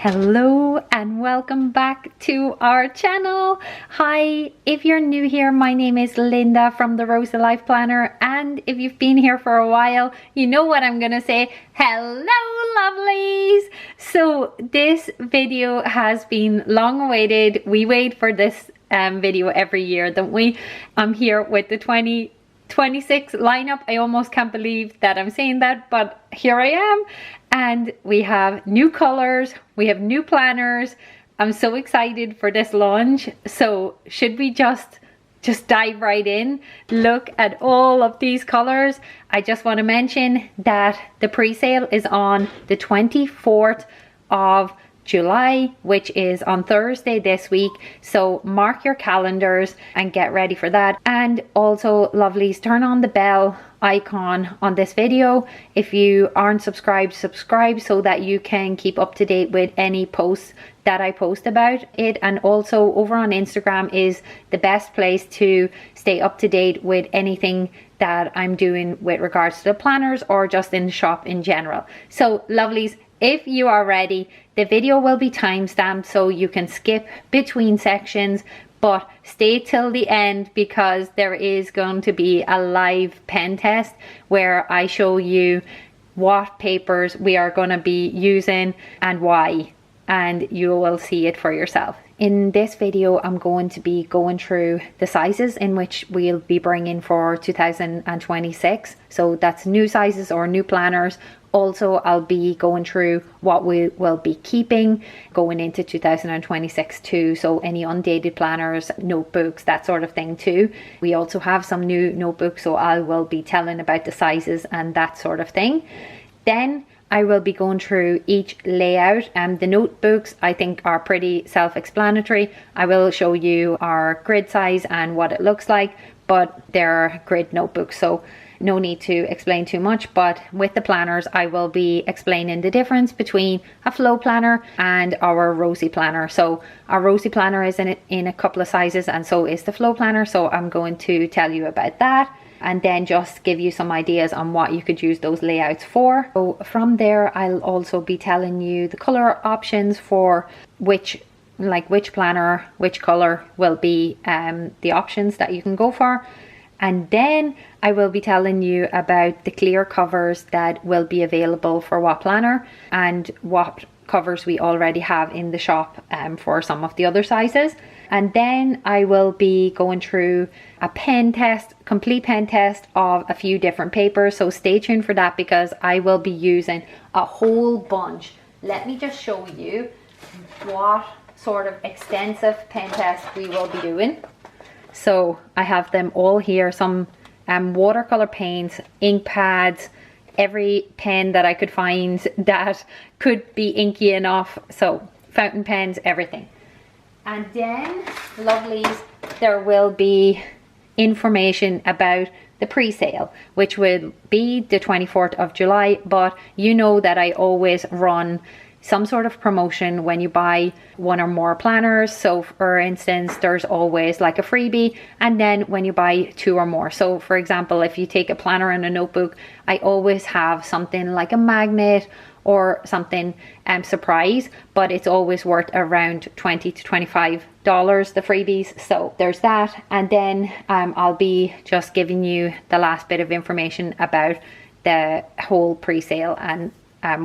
Hello and welcome back to our channel. Hi, if you're new here, my name is Linda from the Rosey Life Planner, and if you've been here for a while, you know what I'm gonna say. Hello lovelies! So this video has been long awaited. We wait for this video every year, don't we? I'm here with the 2026 lineup. I almost can't believe that I'm saying that, but here I am. And we have new colors, we have new planners. I'm so excited for this launch. So should we just dive right in? Look at all of these colors. I just want to mention that the pre-sale is on the 24th of July, which is on Thursday this week. So mark your calendars and get ready for that. And also, lovelies, turn on the bell icon on this video. If you aren't subscribed, subscribe so that you can keep up to date with any posts that I post about it. And also over on Instagram is the best place to stay up to date with anything that I'm doing with regards to the planners or just in the shop in general. So lovelies, if you are ready, the video will be timestamped so you can skip between sections, but stay till the end because there is going to be a live pen test where I show you what papers we are going to be using and why, and you will see it for yourself. In this video, I'm going to be going through the sizes in which we'll be bringing for 2026. So that's new sizes or new planners. Also, I'll be going through what we will be keeping going into 2026 too. So any undated planners, notebooks, that sort of thing too. We also have some new notebooks, so I will be telling about the sizes and that sort of thing. Then I will be going through each layout, and the notebooks I think are pretty self-explanatory. I will show you our grid size and what it looks like, but they're grid notebooks, so no need to explain too much. But with the planners, I will be explaining the difference between a flow planner and our Rosey planner. So our Rosey planner is in a couple of sizes, and so is the flow planner, so I'm going to tell you about that and then just give you some ideas on what you could use those layouts for. So from there, I'll also be telling you the color options for which planner, which color will be the options that you can go for. And then I will be telling you about the clear covers that will be available for what planner and what covers we already have in the shop for some of the other sizes. And then I will be going through a pen test, complete pen test of a few different papers. So stay tuned for that because I will be using a whole bunch. Let me just show you what sort of extensive pen test we will be doing. So I have them all here, some watercolor paints, ink pads, every pen that I could find that could be inky enough. So fountain pens, everything. And then, lovelies, there will be information about the pre-sale, which will be the 24th of July. But you know that I always run some sort of promotion when you buy one or more planners. So for instance, there's always like a freebie, and then when you buy two or more. So for example, if you take a planner and a notebook, I always have something like a magnet or something surprise, but it's always worth around $20 to $25, the freebies. So there's that. And then I'll be just giving you the last bit of information about the whole pre-sale and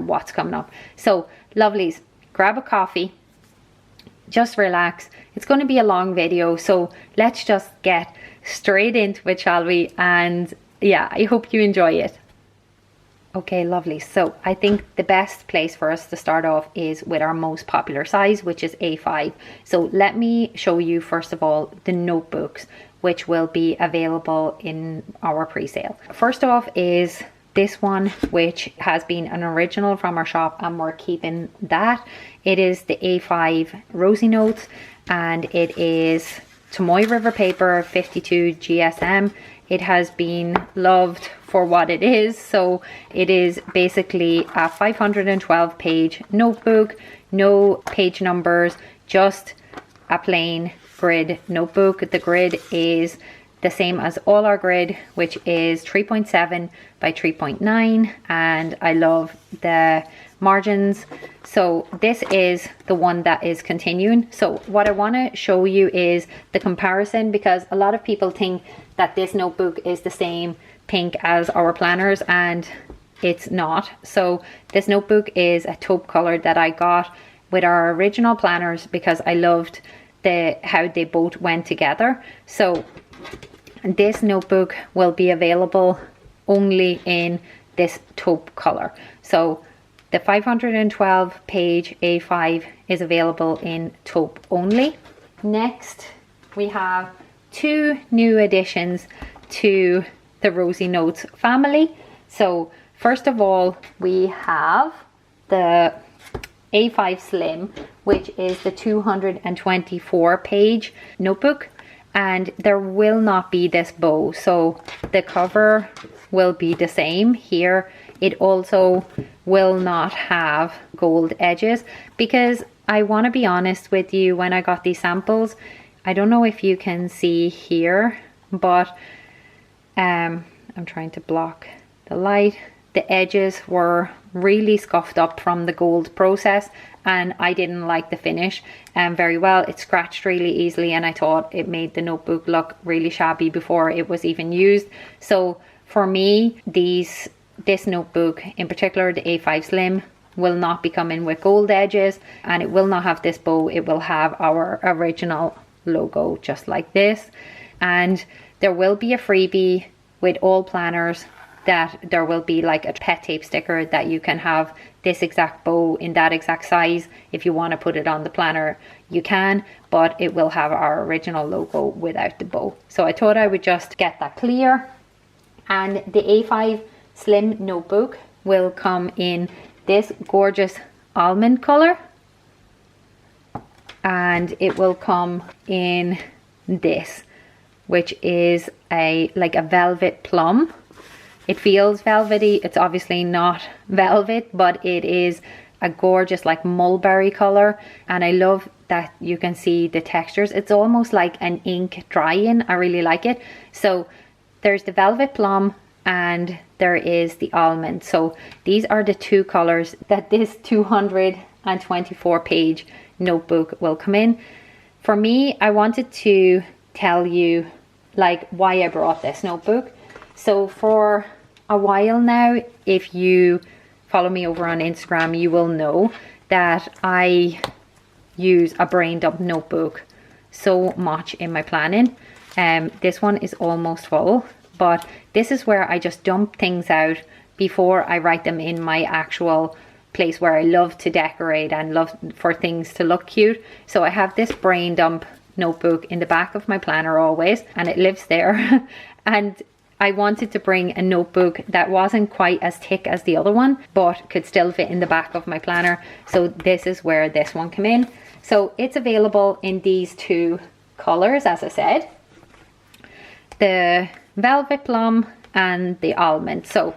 what's coming up. So lovelies, grab a coffee, just relax. It's going to be a long video, so let's just get straight into it, shall we? And yeah, I hope you enjoy it. Okay, lovely. So I think the best place for us to start off is with our most popular size, which is A5. So let me show you first of all the notebooks which will be available in our pre-sale. First off is this one, which has been an original from our shop, and we're keeping that. It is the A5 Rosey Notes, and it is Tomoe River paper, 52 GSM. It has been loved for what it is. So it is basically a 512 page notebook, no page numbers, just a plain grid notebook. The grid is the same as all our grid, which is 3.7 by 3.9, and I love the margins. So this is the one that is continuing. So what I want to show you is the comparison, because a lot of people think that this notebook is the same pink as our planners, and it's not. So this notebook is a taupe color that I got with our original planners because I loved how they both went together. So this notebook will be available only in this taupe color. So the 512 page A5 is available in taupe only. Next, we have 2 new additions to the Rosey Notes family. So first of all, we have the A5 Slim, which is the 224 page notebook, and there will not be this bow. So the cover will be the same here. It also will not have gold edges, because I want to be honest with you, when I got these samples, I don't know if you can see here, but I'm trying to block the light. The edges were really scuffed up from the gold process, and I didn't like the finish very well. It scratched really easily, and I thought it made the notebook look really shabby before it was even used. So for me, this notebook in particular, the A5 Slim, will not be coming with gold edges, and it will not have this bow. It will have our original logo just like this, and there will be a freebie with all planners, that there will be like a pet tape sticker that you can have this exact bow in that exact size. If you want to put it on the planner, you can, but it will have our original logo without the bow. So I thought I would just get that clear. And the A5 Slim notebook will come in this gorgeous almond color, and it will come in this, which is like a velvet plum. It feels velvety. It's obviously not velvet, but it is a gorgeous like mulberry color, and I love that you can see the textures. It's almost like an ink drying. I really like it. So there's the velvet plum and there is the almond. So these are the 2 colors that this 224 page notebook will come in. For me, I wanted to tell you like why I brought this notebook. So for a while now, if you follow me over on Instagram, you will know that I use a brain dump notebook so much in my planning. This one is almost full, but this is where I just dump things out before I write them in my actual place where I love to decorate and love for things to look cute. So I have this brain dump notebook in the back of my planner always, and it lives there. And I wanted to bring a notebook that wasn't quite as thick as the other one, but could still fit in the back of my planner. So this is where this one came in. So it's available in these 2 colors, as I said, the velvet plum and the almond. So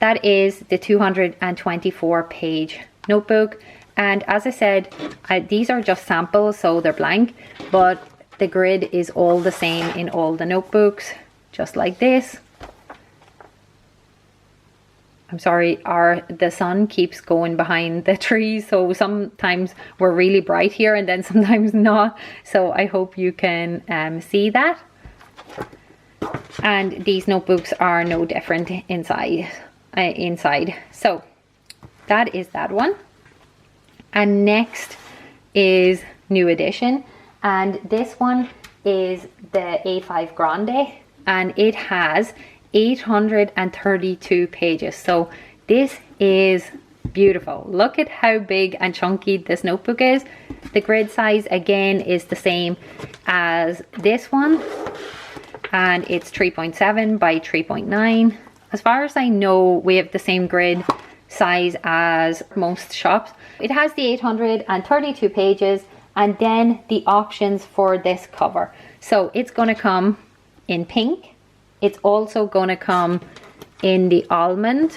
that is the 224 page notebook. And as I said, these are just samples, so they're blank, but the grid is all the same in all the notebooks, just like this. I'm sorry, the sun keeps going behind the trees, so sometimes we're really bright here and then sometimes not. So I hope you can see that. And these notebooks are no different inside. So that is that one. And next is new edition, and this one is the A5 Grande, and it has 832 pages. So this is beautiful. Look at how big and chunky this notebook is. The grid size again is the same as this one, and it's 3.7 by 3.9. As far as I know, we have the same grid size as most shops. It has the 832 pages, and then the options for this cover. So it's going to come in pink. It's also going to come in the almond,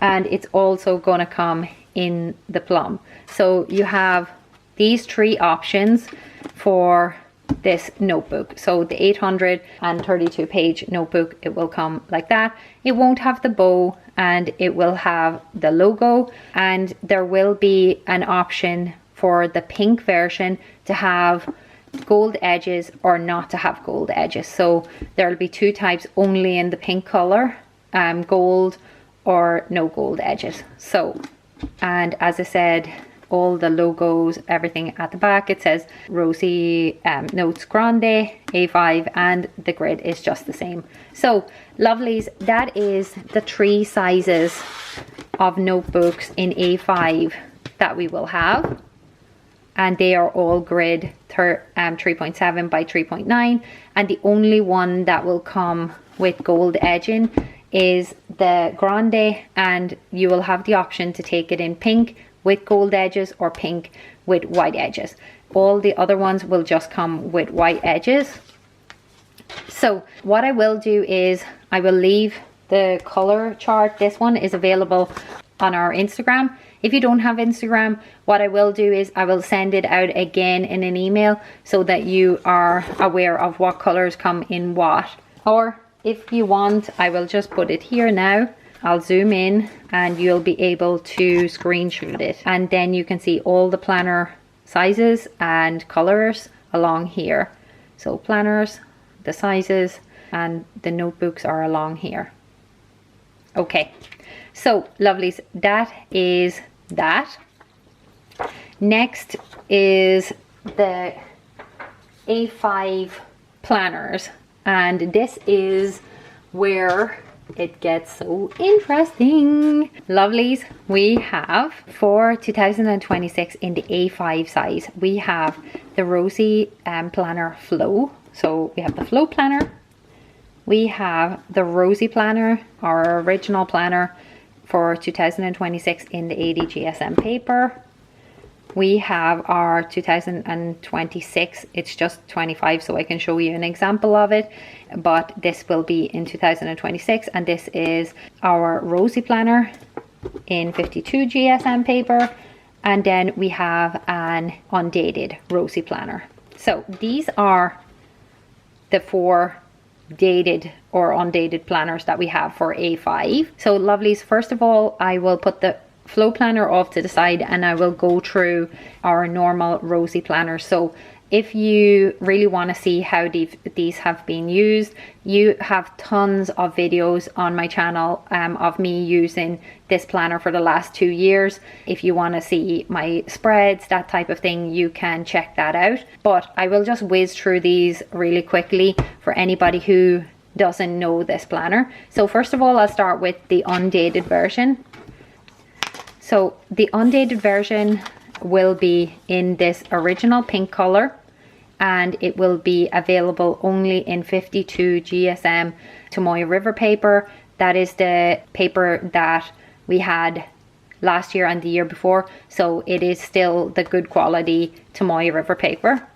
and it's also going to come in the plum. So you have these 3 options for this notebook. So the 832 page notebook, it will come like that. It won't have the bow, and it will have the logo, and there will be an option for the pink version to have gold edges or not to have gold edges. So there'll be two types only in the pink color, gold or no gold edges. So, and as I said, all the logos, everything at the back, it says Rosey Notes Grande A5, and the grid is just the same. So lovelies, that is the 3 sizes of notebooks in A5 that we will have, and they are all grid 3.7 by 3.9, and the only one that will come with gold edging is the Grande, and you will have the option to take it in pink with gold edges or pink with white edges. All the other ones will just come with white edges. So what I will do is I will leave the color chart. This one is available on our Instagram. If you don't have Instagram, what I will do is I will send it out again in an email so that you are aware of what colors come in what. Or if you want, I will just put it here now. I'll zoom in and you'll be able to screenshot it, and then you can see all the planner sizes and colors along here. So planners, the sizes, and the notebooks are along here. Okay, so lovelies, that is that. Next is the A5 planners, and this is where it gets so interesting. Lovelies, we have for 2026 in the A5 size, we have the Rosey Planner Flow. So we have the Flow Planner, we have the Rosey Planner, our original planner for 2026 in the 80 GSM paper. We have our 2026, it's just 25, so I can show you an example of it, but this will be in 2026, and this is our Rosey Planner in 52 GSM paper, and then we have an Undated Rosey Planner. So these are the 4 dated or undated planners that we have for A5. So lovelies, first of all, I will put the Flow Planner off to the side and I will go through our normal Rosey Planner. So if you really want to see how these have been used, you have tons of videos on my channel of me using this planner for the last 2 years. If you want to see my spreads, that type of thing, you can check that out. But I will just whiz through these really quickly for anybody who doesn't know this planner. So first of all, I'll start with the undated version. So the undated version will be in this original pink color, and it will be available only in 52 GSM Tomoe River paper. That is the paper that we had last year and the year before, so it is still the good quality Tomoe River paper.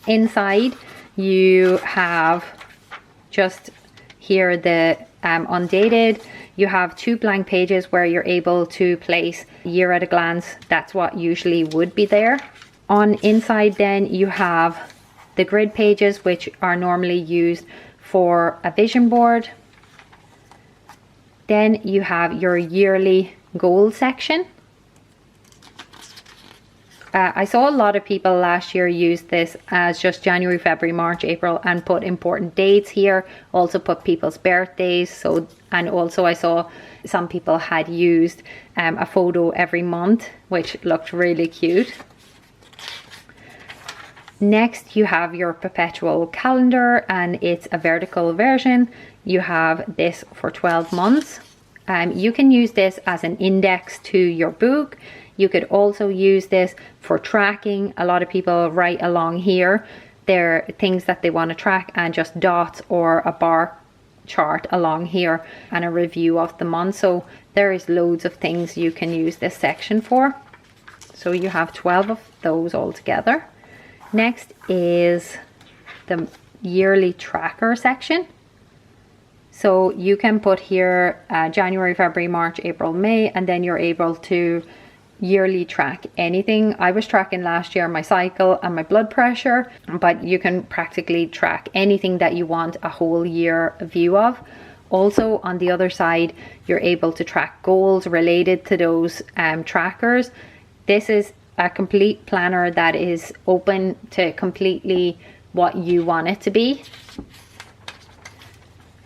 Inside you have just here the undated. You have 2 blank pages where you're able to place year at a glance. That's what usually would be there. On inside then you have the grid pages, which are normally used for a vision board. Then you have your yearly goal section. I saw a lot of people last year use this as just January, February, March, April, and put important dates here. Also put people's birthdays. So, and also I saw some people had used a photo every month, which looked really cute. Next you have your perpetual calendar, and it's a vertical version. You have this for 12 months. You can use this as an index to your book. You could also use this for tracking. A lot of people write along here their things that they want to track, and just dots or a bar chart along here and a review of the month. So there is loads of things you can use this section for. So you have 12 of those all together. Next is the yearly tracker section. So you can put here January, February, March, April, May, and then you're able to yearly track anything. I was tracking last year my cycle and my blood pressure, but you can practically track anything that you want a whole year view of. Also, on the other side, you're able to track goals related to those trackers. This is a complete planner that is open to completely what you want it to be.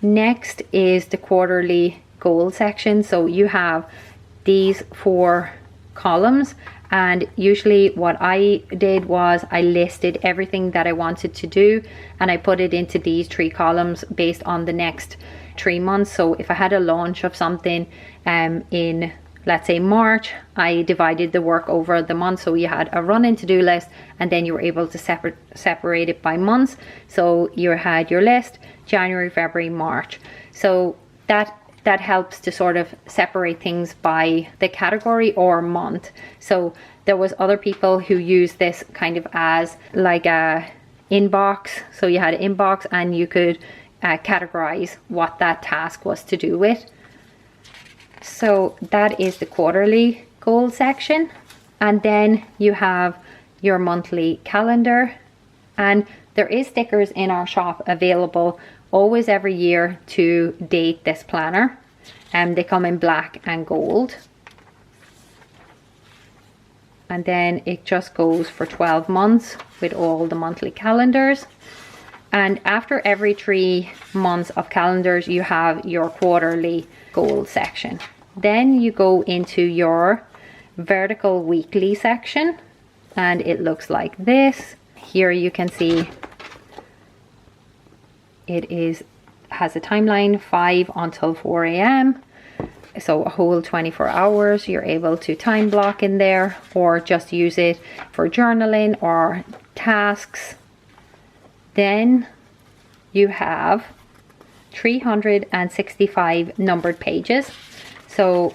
Next is the quarterly goal section. So you have these 4 columns, and usually what I did was I listed everything that I wanted to do and I put it into these 3 columns based on the next 3 months. So if I had a launch of something in, let's say, March, I divided the work over the month. So you had a running to-do list, and then you were able to separate it by months. So you had your list January, February, March. So that helps to sort of separate things by the category or month. So there was other people who use this kind of as like a inbox. So you had an inbox and you could categorize what that task was to do with. So that is the quarterly goal section. And then you have your monthly calendar, and there is stickers in our shop available always every year to date this planner, and they come in black and gold. And then it just goes for 12 months with all the monthly calendars. And after every 3 months of calendars, you have your quarterly goal section. Then you go into your vertical weekly section, and it looks like this. Here you can see it has a timeline 5 until 4 a.m. So a whole 24 hours. You're able to time block in there, or just use it for journaling or tasks. Then you have 365 numbered pages. So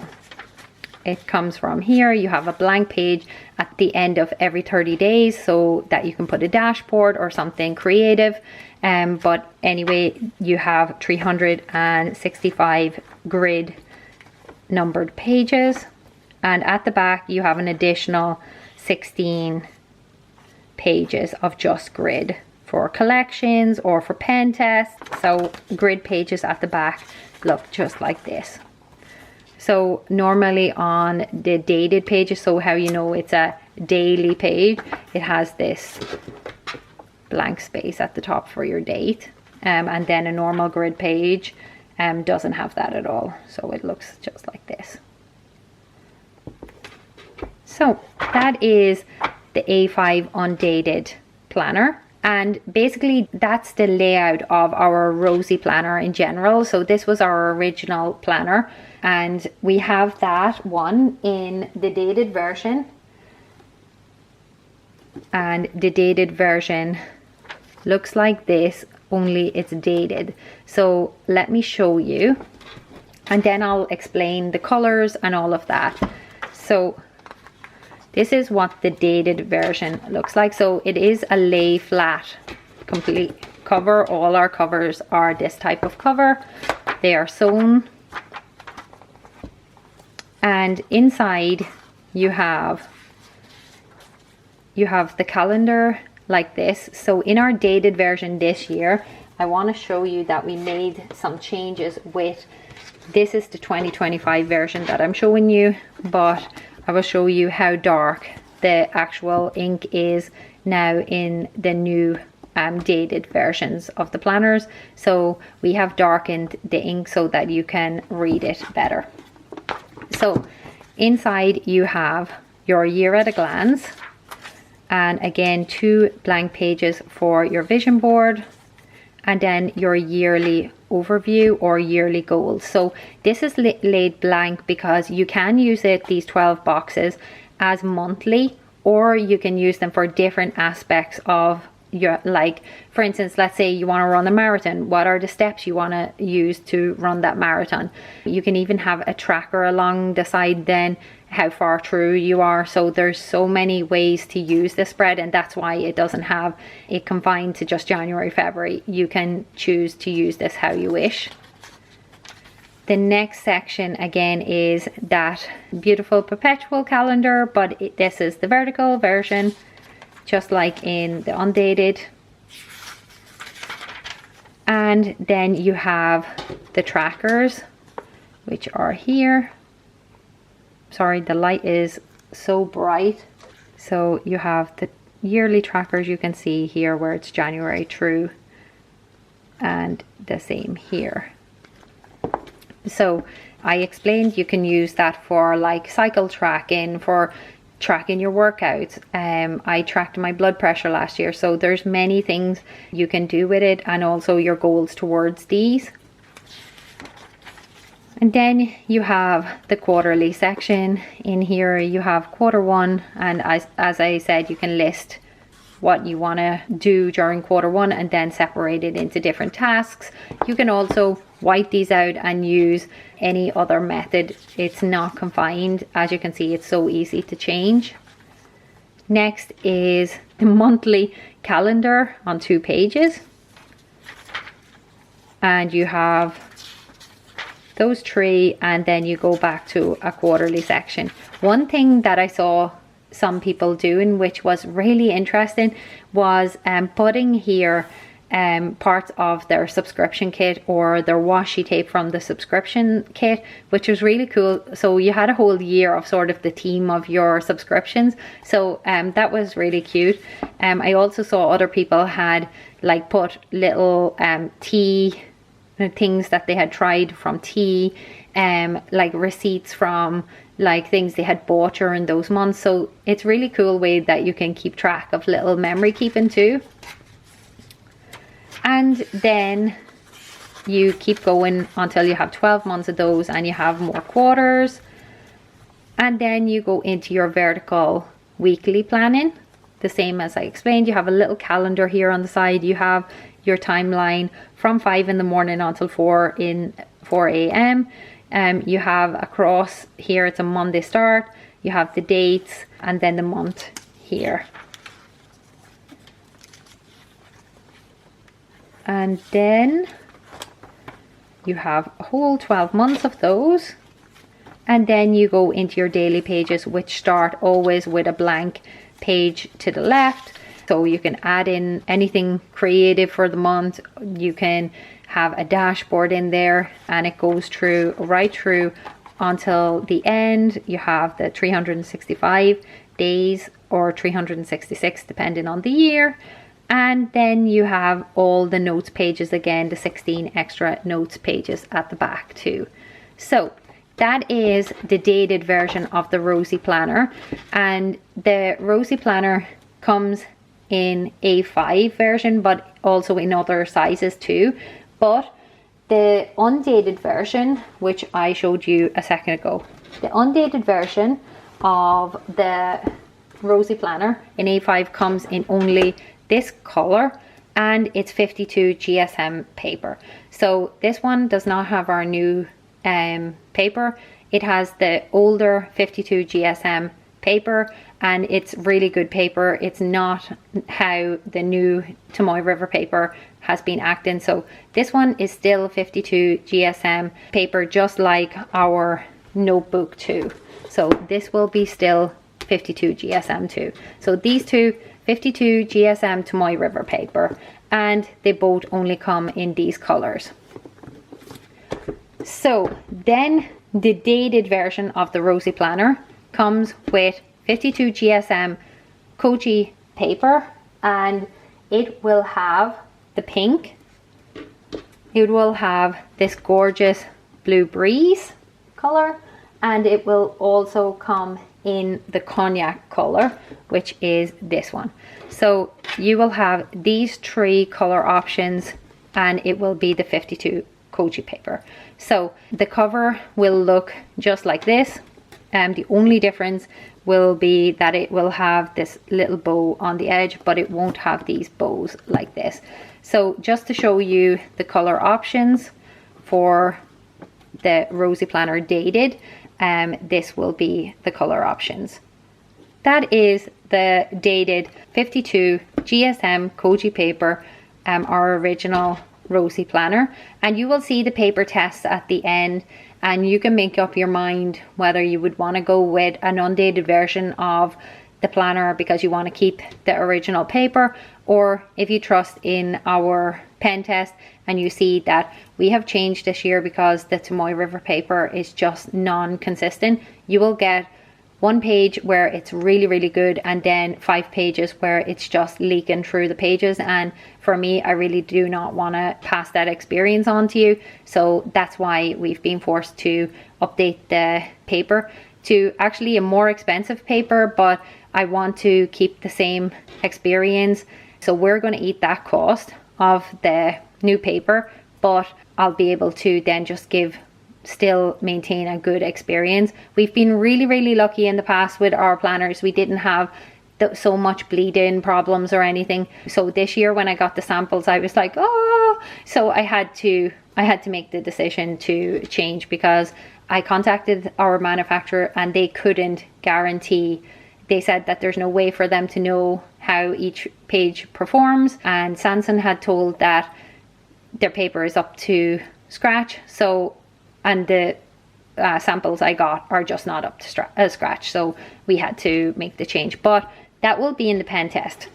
it comes from here. You have a blank page at the end of every 30 days, so that you can put a dashboard or something creative. But anyway, you have 365 grid numbered pages, and at the back you have an additional 16 pages of just grid for collections or for pen tests. So grid pages at the back look just like this. So normally on the dated pages, so how you know it's a daily page, it has this blank space at the top for your date, and then a normal grid page doesn't have that at all, so it looks just like this. So that is the A5 Undated Planner, and basically that's the layout of our Rosey planner in general. So this was our original planner, and we have that one in the dated version, and the dated version looks like this, only it's dated. So let me show you, and then I'll explain the colors and all of that. So this is what the dated version looks like. So it is a lay flat complete cover. All our covers are this type of cover. They are sewn, and inside you have the calendar like this. So in our dated version this year, I want to show you that we made some changes with, this is the 2025 version that I'm showing you, but I will show you how dark the actual ink is now in the new dated versions of the planners. So we have darkened the ink so that you can read it better. So inside you have your year at a glance, and again 2 blank pages for your vision board, and then your yearly overview or yearly goals. So this is laid blank because you can use it, these 12 boxes, as monthly, or you can use them for different aspects of your, like for instance, let's say you want to run a marathon. What are the steps you want to use to run that marathon? You can even have a tracker along the side then, how far through you are. So there's so many ways to use this spread, and that's why it doesn't have it confined to just January, February. You can choose to use this how you wish. The next section again is that beautiful perpetual calendar, but this is the vertical version, just like in the Undated. And then you have the trackers, which are here. Sorry, the light is so bright. So you have the yearly trackers, you can see here where it's January through, and the same here. So I explained you can use that for like cycle tracking, for tracking your workouts. I tracked my blood pressure last year, so there's many things you can do with it, and also your goals towards these. And then you have the quarterly section. In here you have quarter one, and as I said, you can list what you want to do during quarter one and then separate it into different tasks. You can also white these out and use any other method. It's not confined. As you can see, it's so easy to change. Next is the monthly calendar on 2 pages, and you have those 3, and then you go back to a quarterly section. One thing that I saw some people doing, which was really interesting, was putting here parts of their subscription kit or their washi tape from the subscription kit, which was really cool. So you had a whole year of sort of the theme of your subscriptions. So that was really cute. I also saw other people had like put little tea things that they had tried from tea, like receipts from like things they had bought during those months. So it's really cool way that you can keep track of little memory keeping too. And then you keep going until you have 12 months of those, and you have more quarters. And then you go into your vertical weekly planning. The same as I explained, you have a little calendar here on the side. You have your timeline from 5 in the morning until 4 a.m. You have across here, it's a Monday start. You have the dates and then the month here. And then you have a whole 12 months of those. And then you go into your daily pages, which start always with a blank page to the left. So you can add in anything creative for the month. You can have a dashboard in there, and it goes through right through until the end. You have the 365 days or 366 depending on the year. And then you have all the notes pages again, the 16 extra notes pages at the back too. So that is the dated version of the Rosey Planner. And the Rosey Planner comes in A5 version, but also in other sizes too. But the undated version, which I showed you a second ago, the undated version of the Rosey Planner in A5 comes in only this color, and it's 52 GSM paper. So this one does not have our new paper. It has the older 52 GSM paper, and it's really good paper. It's not how the new Tomoe River paper has been acting. So this one is still 52 GSM paper, just like our notebook too. So this will be still 52 GSM too. So these two, 52 GSM Tomoe River paper, and they both only come in these colors. So then the dated version of the Rosey Planner comes with 52 GSM Koji paper, and it will have the pink, it will have this gorgeous blue breeze color, and it will also come in the cognac color, which is this one. So you will have these 3 color options, and it will be the 52 Koji paper. So the cover will look just like this. The only difference will be that it will have this little bow on the edge, but it won't have these bows like this. So just to show you the color options for the Rosey Planner dated, this will be the color options. That is the dated 52 GSM Koji paper, our original Rosey planner, and you will see the paper tests at the end, and you can make up your mind whether you would want to go with an undated version of the planner because you want to keep the original paper, or if you trust in our pen test and you see that we have changed this year because the Tomoe River paper is just non-consistent, you will get 1 page where it's really good, and then 5 pages where it's just leaking through the pages. And for me, I really do not want to pass that experience on to you, so that's why we've been forced to update the paper to actually a more expensive paper, but I want to keep the same experience, so we're going to eat that cost of the new paper, but I'll be able to then just still maintain a good experience. We've been really lucky in the past with our planners. We didn't have so much bleed-in problems or anything, so this year when I got the samples I was like, oh, so I had to make the decision to change because I contacted our manufacturer and they couldn't guarantee. They said that there's no way for them to know how each page performs, and Sanson had told that their paper is up to scratch, so, and the samples I got are just not up to scratch, so we had to make the change, but that will be in the pen test.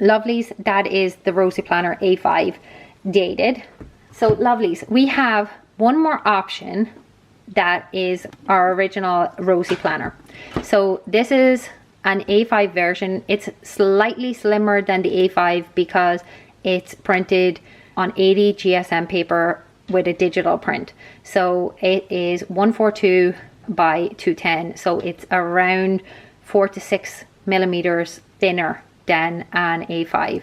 Lovelies, that is the Rosey Planner A5 dated. So lovelies, we have one more option that is our original Rosey Planner. So this is an A5 version. It's slightly slimmer than the A5 because it's printed on 80 GSM paper with a digital print. So it is 142 by 210. So it's around 4 to 6 millimeters thinner than an A5.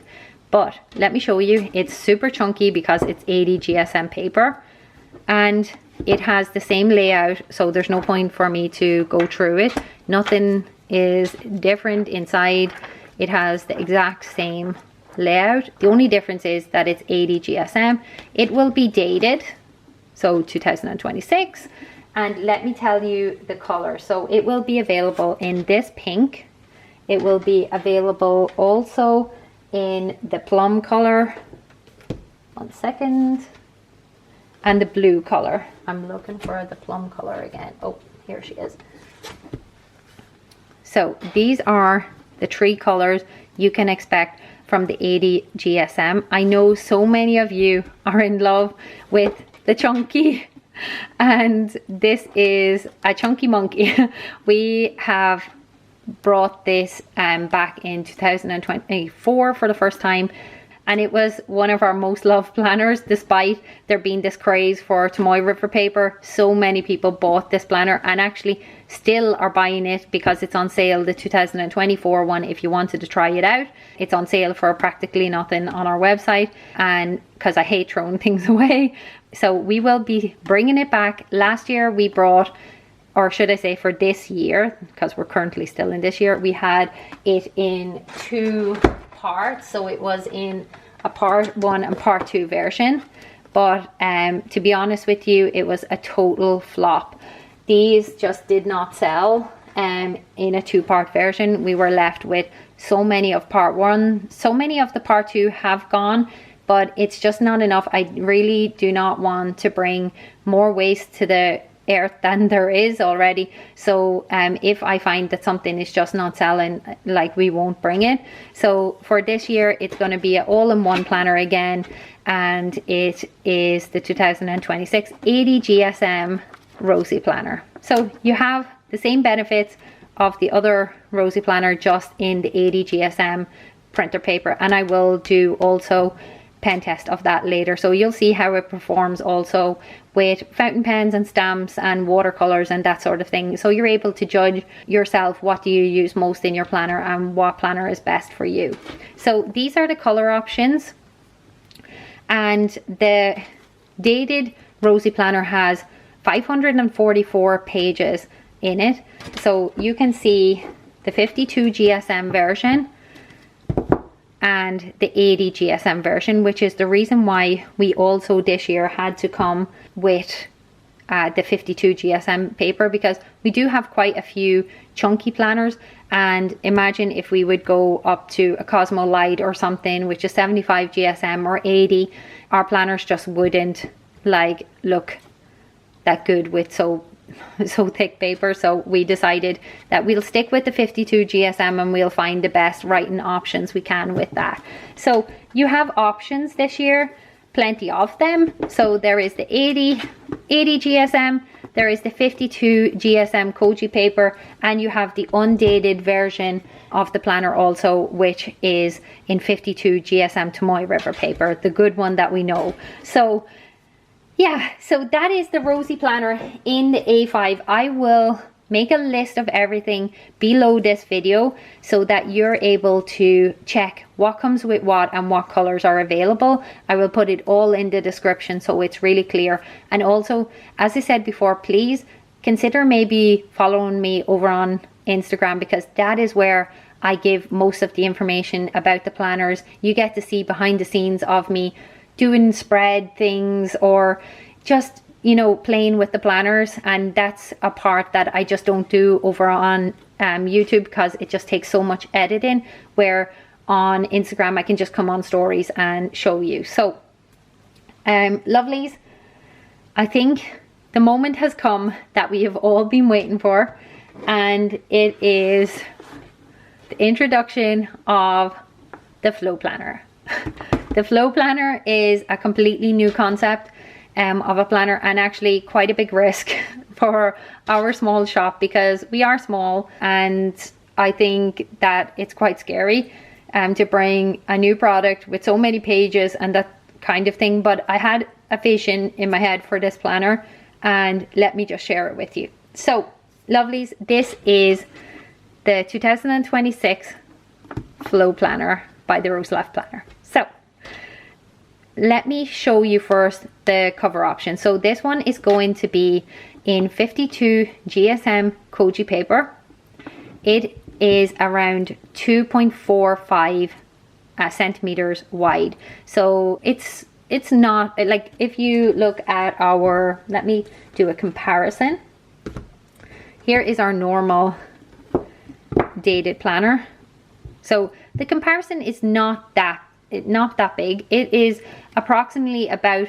But let me show you, it's super chunky because it's 80 GSM paper, and it has the same layout, so there's no point for me to go through it. Nothing is different inside. It has the exact same layout. The only difference is that it's 80 GSM. It will be dated, so 2026. And let me tell you the color. So it will be available in this pink. It will be available also in the plum color. 1 second. And the blue color. I'm looking for the plum color again. Oh, here she is. So these are the 3 colors you can expect from the 80 GSM. I know so many of you are in love with the chunky, and this is a chunky monkey. We have brought this back in 2024 for the first time, and it was one of our most loved planners. Despite there being this craze for Tomoe River paper, so many people bought this planner and actually still are buying it because it's on sale, the 2024 one. If you wanted to try it out, it's on sale for practically nothing on our website, and because I hate throwing things away, so we will be bringing it back. Last year we brought, or should I say for this year, because we're currently still in this year, we had it in 2 parts. So it was in a part 1 and part 2 version, but to be honest with you, it was a total flop. These just did not sell in a 2-part version. We were left with so many of part 1, so many of the part 2 have gone, but it's just not enough. I really do not want to bring more waste to the earth than there is already. So if I find that something is just not selling, like, we won't bring it. So for this year it's going to be an all-in-one planner again, and it is the 2026 80 GSM Rosey Planner. So you have the same benefits of the other Rosey Planner, just in the 80 GSM printer paper, and I will do also pen test of that later, so you'll see how it performs also with fountain pens and stamps and watercolors and that sort of thing. So you're able to judge yourself what do you use most in your planner and what planner is best for you. So these are the color options, and the dated Rosey Planner has 544 pages in it. So you can see the 52 GSM version and the 80 GSM version, which is the reason why we also this year had to come with the 52 GSM paper, because we do have quite a few chunky planners. And imagine if we would go up to a Cosmo Light or something, which is 75 GSM or 80, our planners just wouldn't like look that good with so thick paper. So we decided that we'll stick with the 52 GSM and we'll find the best writing options we can with that. So you have options this year, plenty of them. So there is the 80 GSM, there is the 52 GSM Koji paper, and you have the undated version of the planner also, which is in 52 GSM Tomoe River paper, the good one that we know. So yeah, so that is the Rosey planner in the A5. I will make a list of everything below this video so that you're able to check what comes with what and what colors are available. I will put it all in the description so it's really clear. And also, as I said before, please consider maybe following me over on Instagram, because that is where I give most of the information about the planners. You get to see behind the scenes of me doing spread things or just, you know, playing with the planners, and that's a part that I just don't do over on YouTube because it just takes so much editing, where on Instagram I can just come on stories and show you. So lovelies, I think the moment has come that we have all been waiting for, and it is the introduction of the flow planner. The flow planner is a completely new concept of a planner, and actually quite a big risk for our small shop, because we are small, and I think that it's quite scary to bring a new product with so many pages and that kind of thing. But I had a vision in my head for this planner, and let me just share it with you. So lovelies, this is the 2026 flow planner by the Rosey Life Planner. So let me show you first the cover option. So this one is going to be in 52 GSM Koji paper. It is around 2.45 centimeters wide. So it's not like, if you look at our, let me do a comparison. Here is our normal dated planner. So the comparison is not that big. It is approximately about,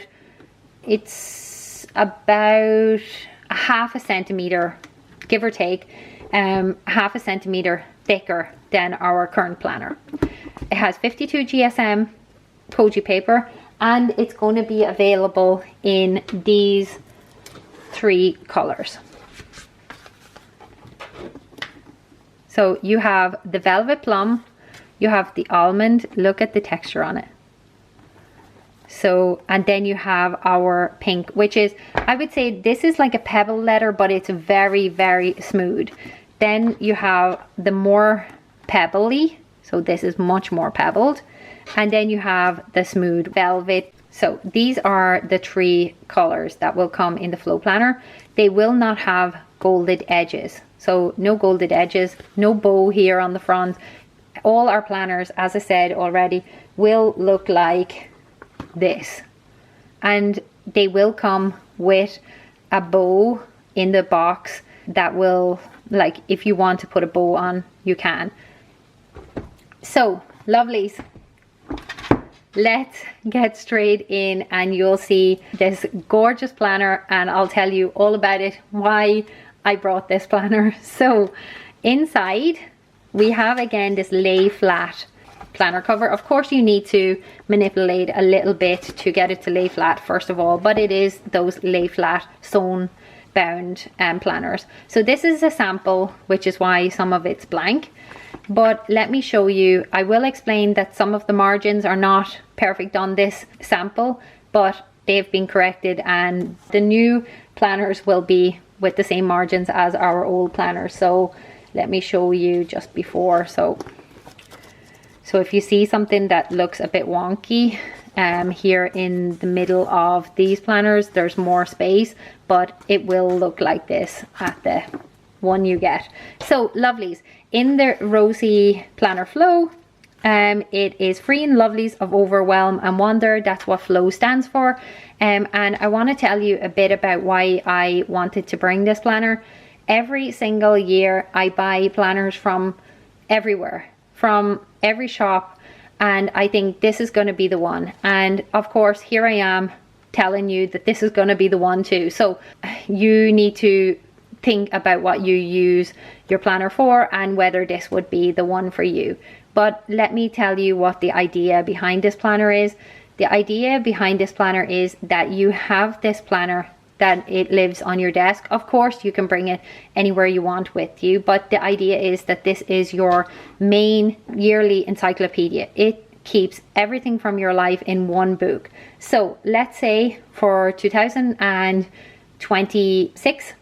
it's about a half a centimeter, give or take, half a centimeter thicker than our current planner. It has 52 GSM Koji paper, and it's going to be available in these 3 colors. So you have the velvet plum, you have the almond, look at the texture on it. So, and then you have our pink, which is, I would say this is like a pebble letter, but it's very, very smooth. Then you have the more pebbly, so this is much more pebbled. And then you have the smooth velvet. So these are the 3 colors that will come in the flow planner. They will not have golded edges. So no golded edges, no bow here on the front. All our planners, as I said already, will look like this, and they will come with a bow in the box that will, like, if you want to put a bow on, you can. So lovelies, let's get straight in and you'll see this gorgeous planner, and I'll tell you all about it, why I brought this planner. So inside we have again this lay flat planner cover. Of course you need to manipulate a little bit to get it to lay flat first of all, but it is those lay flat sewn bound planners. So this is a sample, which is why some of it's blank, but let me show you. I will explain that some of the margins are not perfect on this sample, but they've been corrected, and the new planners will be with the same margins as our old planners. So let me show you just before. So if you see something that looks a bit wonky, here in the middle of these planners, there's more space, but it will look like this at the one you get. So lovelies, in the Rosey Planner Flow, It is free and lovelies of overwhelm and wonder. That's what flow stands for. And I want to tell you a bit about why I wanted to bring this planner. Every single year I buy planners from everywhere, from every shop, and I think this is going to be the one. And of course, here I am telling you that this is going to be the one too. So you need to think about what you use your planner for and whether this would be the one for you. But let me tell you what the idea behind this planner is. The idea behind this planner is that you have this planner, that it lives on your desk. Of course, you can bring it anywhere you want with you, but the idea is that this is your main yearly encyclopedia. It keeps everything from your life in one book. So let's say for 2026,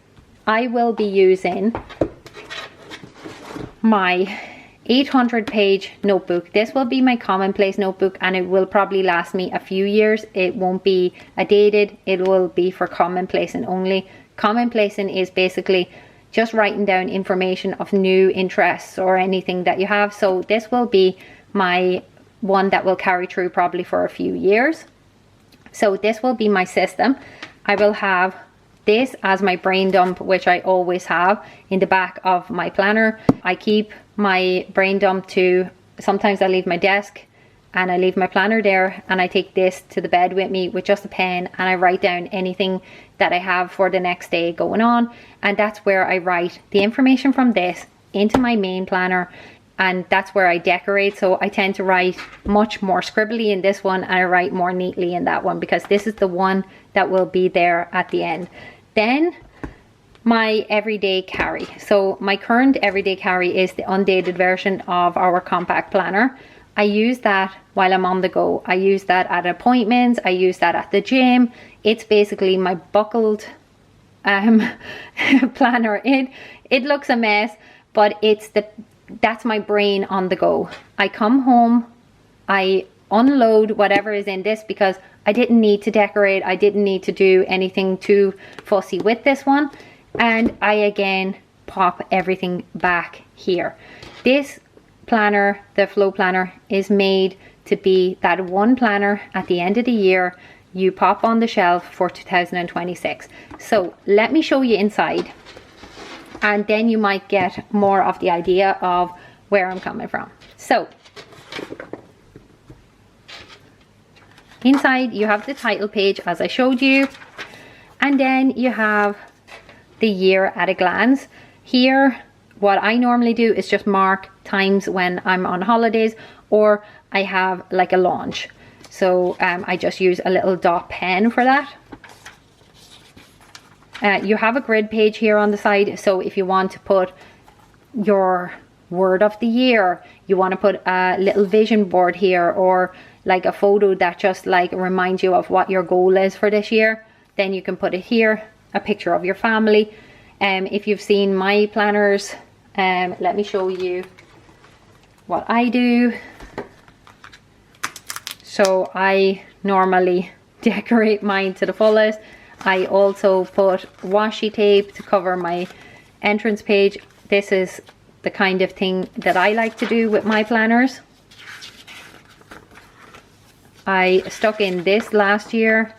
I will be using my 800-page notebook. This will be my commonplace notebook, and it will probably last me a few years. It won't be a dated, it will be for commonplacing only. Commonplacing is basically just writing down information of new interests or anything that you have. So this will be my one that will carry through probably for a few years. So this will be my system. I will have this as my brain dump, which I always have in the back of my planner. I keep my brain dump to, sometimes I leave my desk and I leave my planner there, and I take this to the bed with me with just a pen, and I write down anything that I have for the next day going on. And that's where I write the information from this into my main planner, and that's where I decorate. So I tend to write much more scribbly in this one, and I write more neatly in that one, because this is the one that will be there at the end. Then my everyday carry. So my current everyday carry is the undated version of our compact planner. I use that while I'm on the go. I use that at appointments. I use that at the gym. It's basically my buckled planner. It looks a mess, but that's my brain on the go. I come home, I unload whatever is in this, because I didn't need to decorate. I didn't need to do anything too fussy with this one. And I again pop everything back here. This planner, the flow planner, is made to be that one planner at the end of the year you pop on the shelf for 2026. So let me show you inside, and then you might get more of the idea of where I'm coming from. So inside you have the title page, as I showed you, and then you have the year at a glance. Here, what I normally do is just mark times when I'm on holidays, or I have like a launch. So I just use a little dot pen for that. You have a grid page here on the side, so if you want to put your word of the year, you want to put a little vision board here, or like a photo that just like reminds you of what your goal is for this year, then you can put it here. A picture of your family. If you've seen my planners, let me show you what I do. So I normally decorate mine to the fullest. I also put washi tape to cover my entrance page. This is the kind of thing that I like to do with my planners. I stuck in this last year,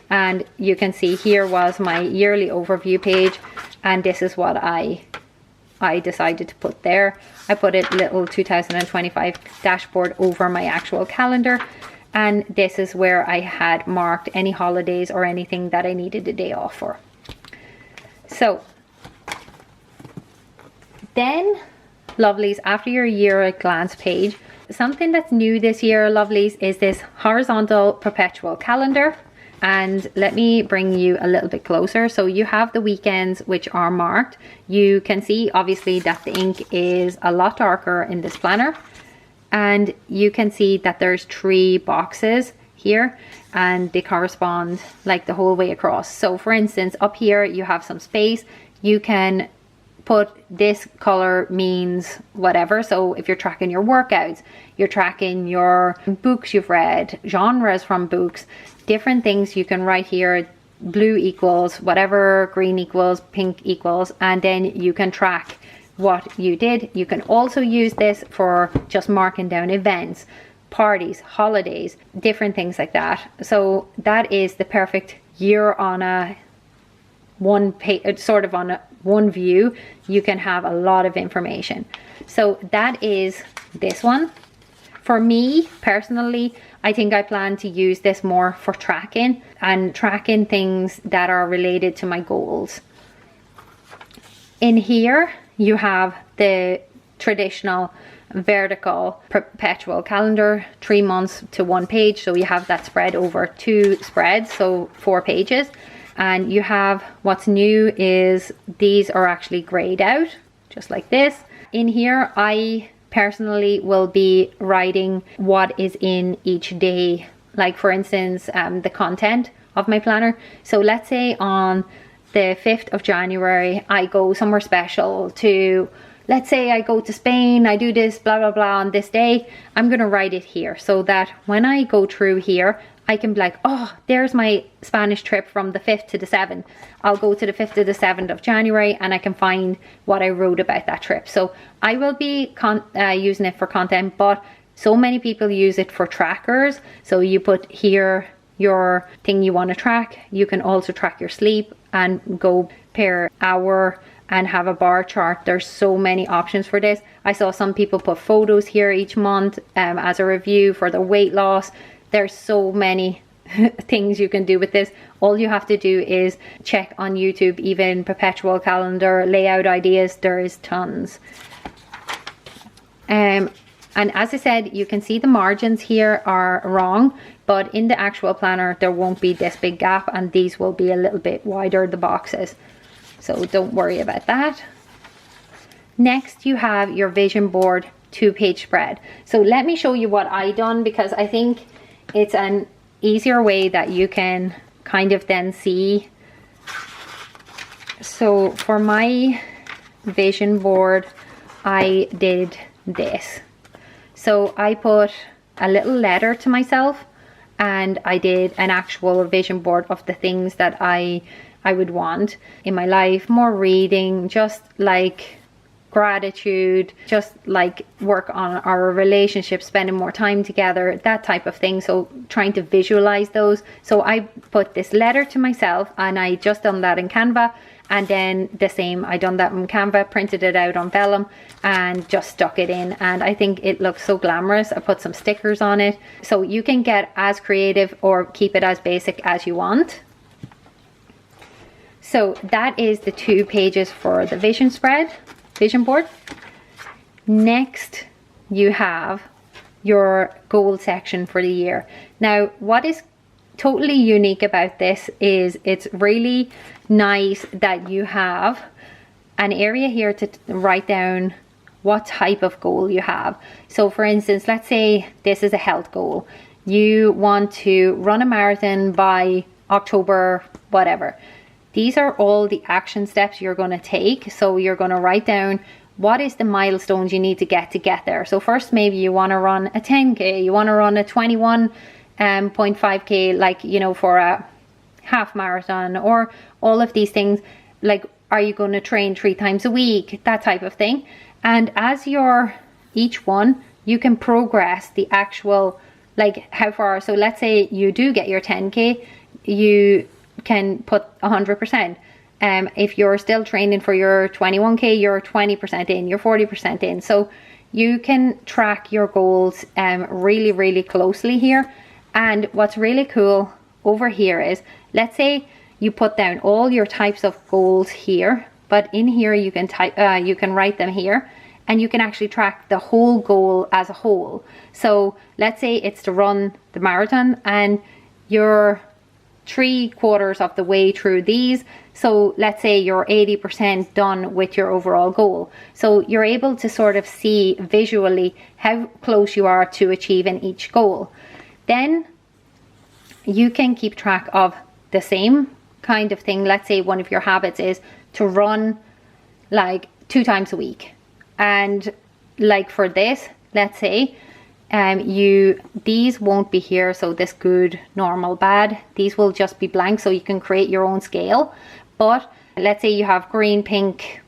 and you can see here was my yearly overview page, and this is what I decided to put there. I put a little 2025 dashboard over my actual calendar, and this is where I had marked any holidays or anything that I needed a day off for. So then, lovelies, after your year at glance page, something that's new this year, lovelies, is this horizontal perpetual calendar. And let me bring you a little bit closer. So you have the weekends which are marked. You can see obviously that the ink is a lot darker in this planner, and you can see that there's 3 boxes here, and they correspond like the whole way across. So for instance, up here you have some space. You can put this color means whatever. So if you're tracking your workouts, you're tracking your books you've read, genres from books, different things, you can write here blue equals whatever, green equals, pink equals, and then you can track what you did. You can also use this for just marking down events, parties, holidays, different things like that. So that is the perfect year on a one page, sort of on a one view. You can have a lot of information. So that is this one. For me personally, I think I plan to use this more for tracking and tracking things that are related to my goals. In here you have the traditional vertical perpetual calendar, 3 months to 1 page. So you have that spread over 2 spreads, so 4 pages. And you have, what's new is these are actually grayed out, just like this. In here, I personally will be writing what is in each day. Like for instance, the content of my planner. So let's say on the 5th of January, I go somewhere special to, let's say I go to Spain, I do this blah blah blah on this day. I'm gonna write it here so that when I go through here, I can be like, oh, there's my Spanish trip from the 5th to the 7th. I'll go to the 5th to the 7th of January and I can find what I wrote about that trip. So I will be using it for content, but so many people use it for trackers. So you put here your thing you want to track. You can also track your sleep and go per hour and have a bar chart. There's so many options for this. I saw some people put photos here each month as a review for their weight loss. There's so many things you can do with this. All you have to do is check on YouTube, even perpetual calendar, layout ideas, there is tons. And as I said, you can see the margins here are wrong, but in the actual planner, there won't be this big gap and these will be a little bit wider, the boxes. So don't worry about that. Next, you have your vision board 2-page spread. So let me show you what I done, because I think it's an easier way that you can kind of then see. So for my vision board, I did this. So I put a little letter to myself and I did an actual vision board of the things that I would want in my life. More reading, just like gratitude, just like work on our relationship, spending more time together, that type of thing. So trying to visualize those. So I put this letter to myself and I just done that in Canva, and then the same, I done that in Canva, printed it out on vellum and just stuck it in, and I think it looks so glamorous. I put some stickers on it. So you can get as creative or keep it as basic as you want. So that is the 2 pages for the vision board. Next, you have your goal section for the year. Now, what is totally unique about this is it's really nice that you have an area here to write down what type of goal you have. So for instance, let's say this is a health goal. You want to run a marathon by October, whatever. These are all the action steps you're going to take. So you're going to write down what is the milestones you need to get there. So first, maybe you want to run a 10K, you want to run a 21.5K, like, you know, for a half marathon, or all of these things. Like, are you going to train 3 times a week, that type of thing. And as you're each one, you can progress the actual, like how far. So let's say you do get your 10K, you can put 100%. If you're still training for your 21K, you're 20% in, you're 40% in. So you can track your goals really, really closely here. And what's really cool over here is, let's say you put down all your types of goals here, but in here you can you can write them here, and you can actually track the whole goal as a whole. So let's say it's to run the marathon and you're 3/4 of the way through these. So let's say you're 80% done with your overall goal. So you're able to sort of see visually how close you are to achieving each goal. Then you can keep track of the same kind of thing. Let's say one of your habits is to run like 2 times a week. And like for this, let's say these won't be here. So this good, normal, bad, these will just be blank. So you can create your own scale. But let's say you have green, pink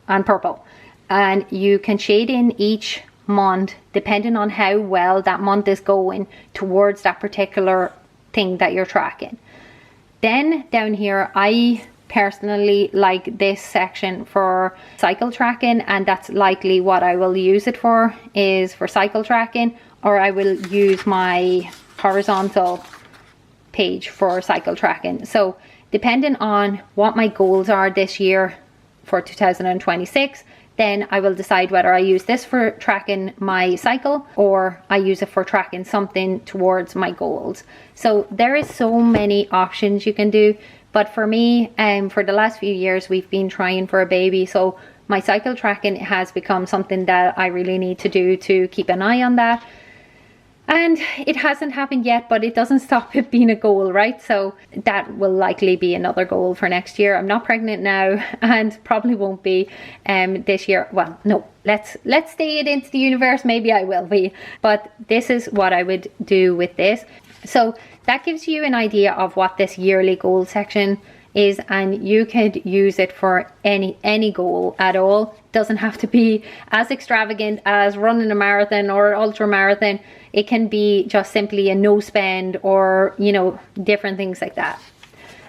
and purple. and you can shade in each month depending on how well that month is going towards that particular thing that you're tracking. Then down here, I personally like this section for cycle tracking, and that's likely what I will use it for, is for cycle tracking, or I will use my horizontal page for cycle tracking. So depending on what my goals are this year for 2026, then I will decide whether I use this for tracking my cycle or I use it for tracking something towards my goals. So there is so many options you can do, but for me, for the last few years, we've been trying for a baby, so my cycle tracking has become something that I really need to do to keep an eye on that. And it hasn't happened yet, but it doesn't stop it being a goal, right? So that will likely be another goal for next year. I'm not pregnant now and probably won't be this year. Well, no, let's say it into the universe. Maybe I will be, but this is what I would do with this. So that gives you an idea of what this yearly goal section is, and you could use it for any goal at all. Doesn't have to be as extravagant as running a marathon or ultra marathon. It can be just simply a no spend, or you know, different things like that.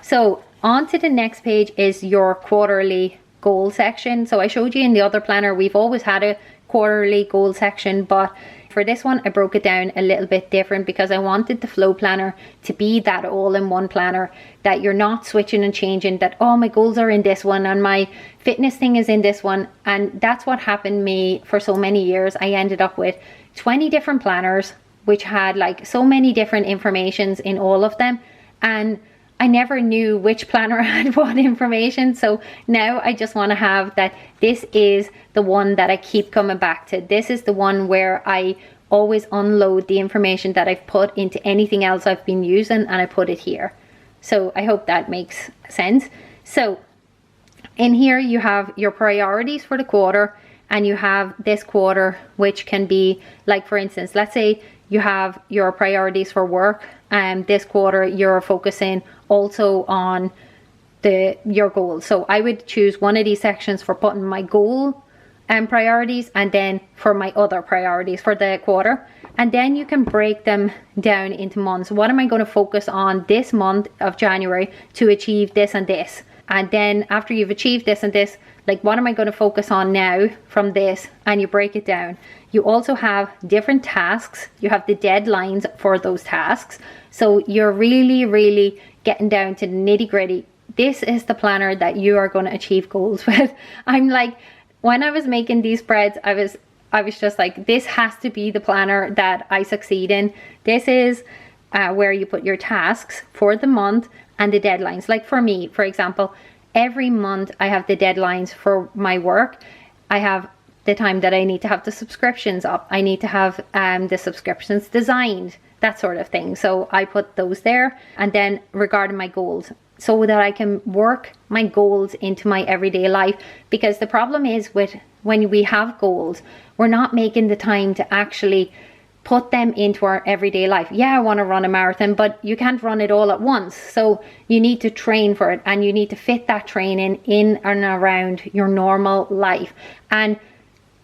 So on to the next page is your quarterly goal section. So I showed you in the other planner, we've always had a quarterly goal section, but for this one I broke it down a little bit different because I wanted the flow planner to be that all-in-one planner, that you're not switching and changing, that oh, my goals are in this one and my fitness thing is in this one. And that's what happened to me for so many years. I ended up with 20 different planners which had like so many different informations in all of them, and I never knew which planner had what information. So now I just want to have that this is the one that I keep coming back to. This is the one where I always unload the information that I've put into anything else I've been using, and I put it here. So I hope that makes sense. So in here you have your priorities for the quarter, and you have this quarter, which can be like, for instance, let's say you have your priorities for work, and this quarter you're focusing also on your goals. So I would choose one of these sections for putting my goal and priorities, and then for my other priorities for the quarter. And then you can break them down into months. What am I going to focus on this month of January to achieve this and this? And then after you've achieved this and this, like what am I going to focus on now from this? And you break it down. You also have different tasks. You have the deadlines for those tasks. So you're really getting down to the nitty gritty. This is the planner that you are going to achieve goals with. I'm like, when I was making these spreads, I was just like, this has to be the planner that I succeed in. This is where you put your tasks for the month and the deadlines. Like for me, for example, every month I have the deadlines for my work. I have the time that I need to have the subscriptions up. I need to have the subscriptions designed, that sort of thing. So I put those there. And then regarding my goals, so that I can work my goals into my everyday life. Because the problem is with when we have goals, we're not making the time to actually put them into our everyday life. Yeah, I want to run a marathon, but you can't run it all at once. So you need to train for it, and you need to fit that training in and around your normal life. And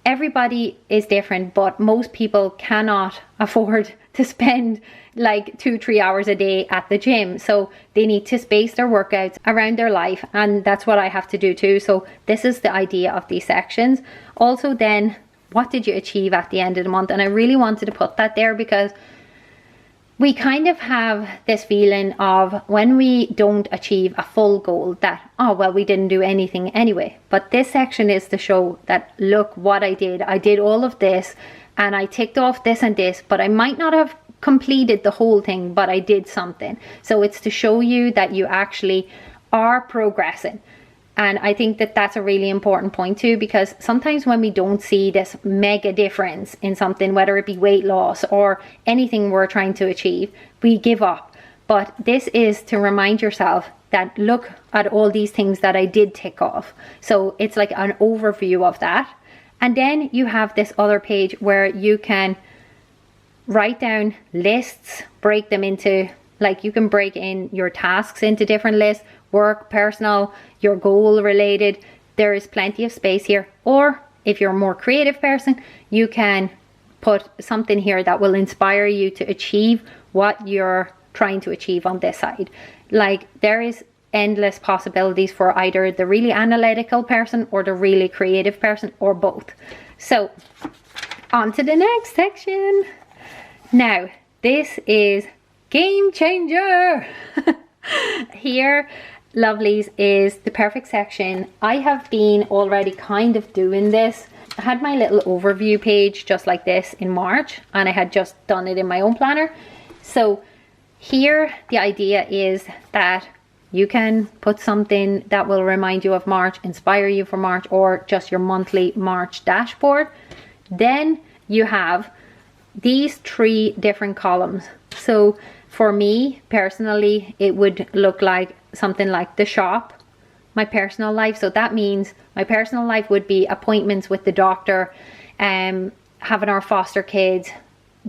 everybody is different, but most people cannot afford to spend like 2-3 hours a day at the gym. So they need to space their workouts around their life, and that's what I have to do too. So this is the idea of these sections. Also then, what did you achieve at the end of the month? And I really wanted to put that there because we kind of have this feeling of when we don't achieve a full goal that, oh, well, we didn't do anything anyway. But this section is to show that, look what I did. I did all of this and I ticked off this and this, but I might not have completed the whole thing, but I did something. So it's to show you that you actually are progressing. And I think that that's a really important point too, because sometimes when we don't see this mega difference in something, whether it be weight loss or anything we're trying to achieve, we give up. But this is to remind yourself that look at all these things that I did tick off. So it's like an overview of that. And then you have this other page where you can write down lists, break them into, like you can break in your tasks into different lists, work, personal, your goal related. There is plenty of space here. Or if you're a more creative person, you can put something here that will inspire you to achieve what you're trying to achieve on this side. Like, there is endless possibilities for either the really analytical person or the really creative person, or both. So on to the next section. Now, this is game changer. Here, lovelies, is the perfect section. I have been already kind of doing this. I had my little overview page just like this in March, and I had just done it in my own planner. So here the idea is that you can put something that will remind you of March, inspire you for March, or just your monthly March dashboard. Then you have these 3 different columns. So for me personally, it would look like something like the shop, my personal life. So that means my personal life would be appointments with the doctor, having our foster kids,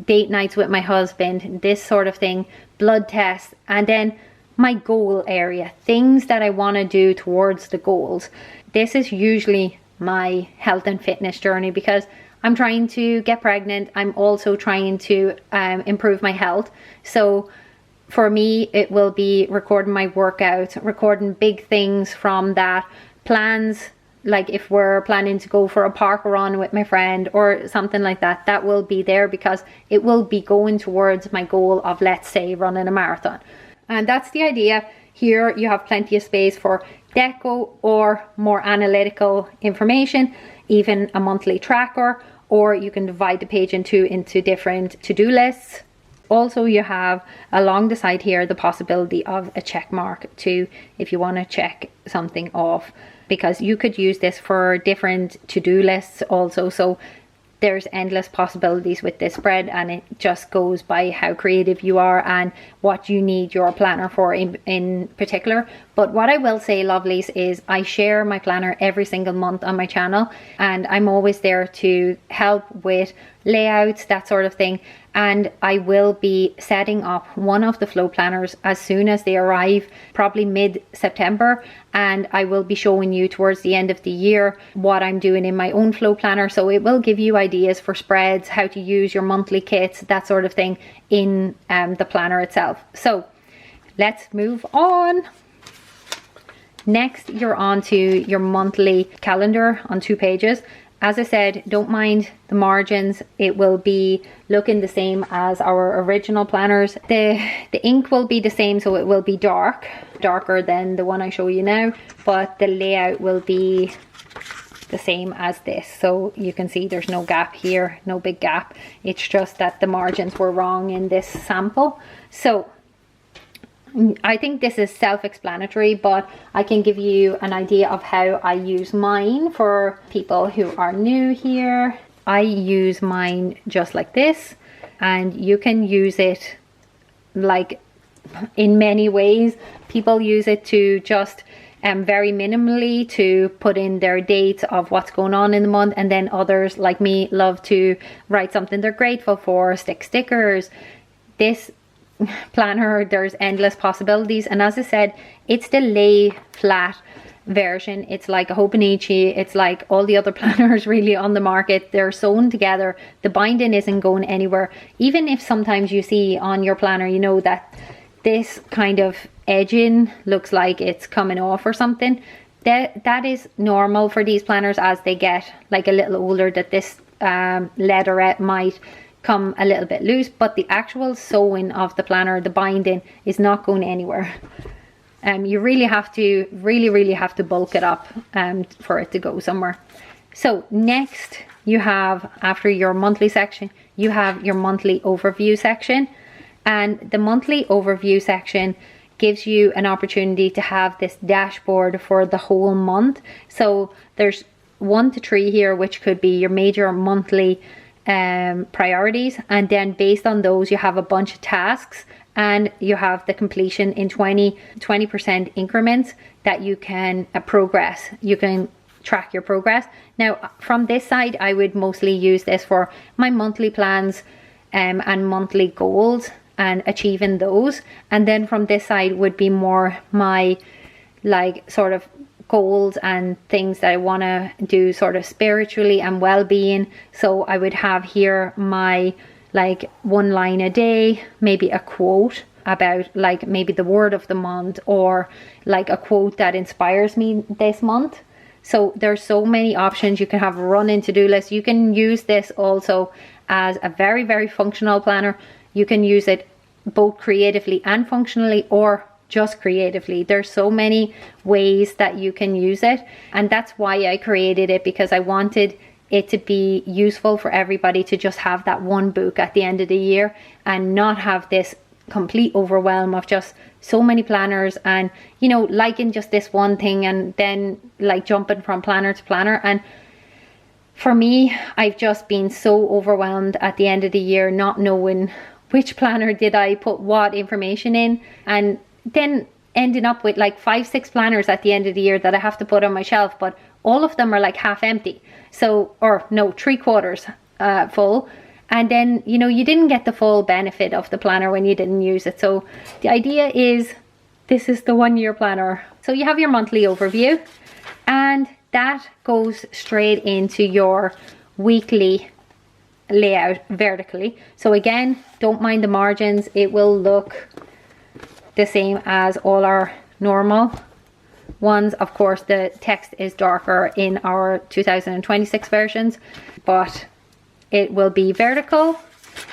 date nights with my husband, this sort of thing, blood tests, and then my goal area, things that I want to do towards the goals. This is usually my health and fitness journey, because I'm trying to get pregnant. I'm also trying to improve my health. So for me, it will be recording my workouts, recording big things from that, plans, like if we're planning to go for a park run with my friend or something like that, that will be there, because it will be going towards my goal of, let's say, running a marathon. And that's the idea. Here you have plenty of space for deco or more analytical information, even a monthly tracker, or you can divide the page into different to-do lists. Also, you have along the side here the possibility of a check mark too, if you want to check something off, because you could use this for different to-do lists also. So there's endless possibilities with this spread, and it just goes by how creative you are and what you need your planner for in particular. But what I will say, lovelies, is I share my planner every single month on my channel, and I'm always there to help with layouts, that sort of thing. And I will be setting up one of the flow planners as soon as they arrive, probably mid-September, and I will be showing you towards the end of the year what I'm doing in my own flow planner. So it will give you ideas for spreads, how to use your monthly kits, that sort of thing in the planner itself. So let's move on. Next, you're on to your monthly calendar on 2 pages. As I said, don't mind the margins. It will be looking the same as our original planners. The ink will be the same, so it will be darker than the one I show you now, but the layout will be the same as this. So you can see there's no gap here, no big gap. It's just that the margins were wrong in this sample. So I think this is self-explanatory, but I can give you an idea of how I use mine for people who are new here. I use mine just like this, and you can use it like in many ways. People use it to just very minimally to put in their dates of what's going on in the month, and then others like me love to write something they're grateful for, stick stickers. This planner, there's endless possibilities, and as I said, it's the lay flat version. It's like a Hobonichi, it's like all the other planners really on the market. They're sewn together, the binding isn't going anywhere. Even if sometimes you see on your planner, you know, that this kind of edging looks like it's coming off or something, that is normal for these planners as they get like a little older, that this leatherette might come a little bit loose, but the actual sewing of the planner, the binding, is not going anywhere. You really have to really have to bulk it up for it to go somewhere. So next you have, after your monthly section, you have your monthly overview section, and the monthly overview section gives you an opportunity to have this dashboard for the whole month. So there's 1 to 3 here, which could be your major monthly priorities, and then based on those you have a bunch of tasks, and you have the completion in 20% increments that you can progress. You can track your progress. Now from this side, I would mostly use this for my monthly plans and monthly goals and achieving those, and then from this side would be more my like sort of goals and things that I want to do sort of spiritually and well-being. So I would have here my like one line a day, maybe a quote about like maybe the word of the month, or like a quote that inspires me this month. So there's so many options. You can have a running to-do list. You can use this also as a very, very functional planner. You can use it both creatively and functionally, or just creatively. There's so many ways that you can use it, and that's why I created it, because I wanted it to be useful for everybody to just have that one book at the end of the year and not have this complete overwhelm of just so many planners, and you know, liking just this one thing and then like jumping from planner to planner. And for me, I've just been so overwhelmed at the end of the year, not knowing which planner did I put what information in, and then ending up with like 5-6 planners at the end of the year that I have to put on my shelf, but all of them are like half empty. So, or no, 3/4 full. And then, you know, you didn't get the full benefit of the planner when you didn't use it. So the idea is, this is the 1 year planner. So you have your monthly overview, and that goes straight into your weekly layout vertically. So again, don't mind the margins. It will look the same as all our normal ones. Of course, the text is darker in our 2026 versions, but it will be vertical.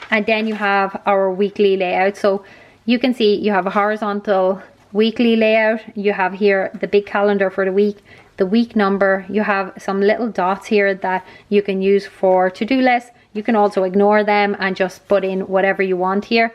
And then you have our weekly layout. So you can see you have a horizontal weekly layout. You have here the big calendar for the week, the week number. You have some little dots here that you can use for to-do lists. You can also ignore them and just put in whatever you want here.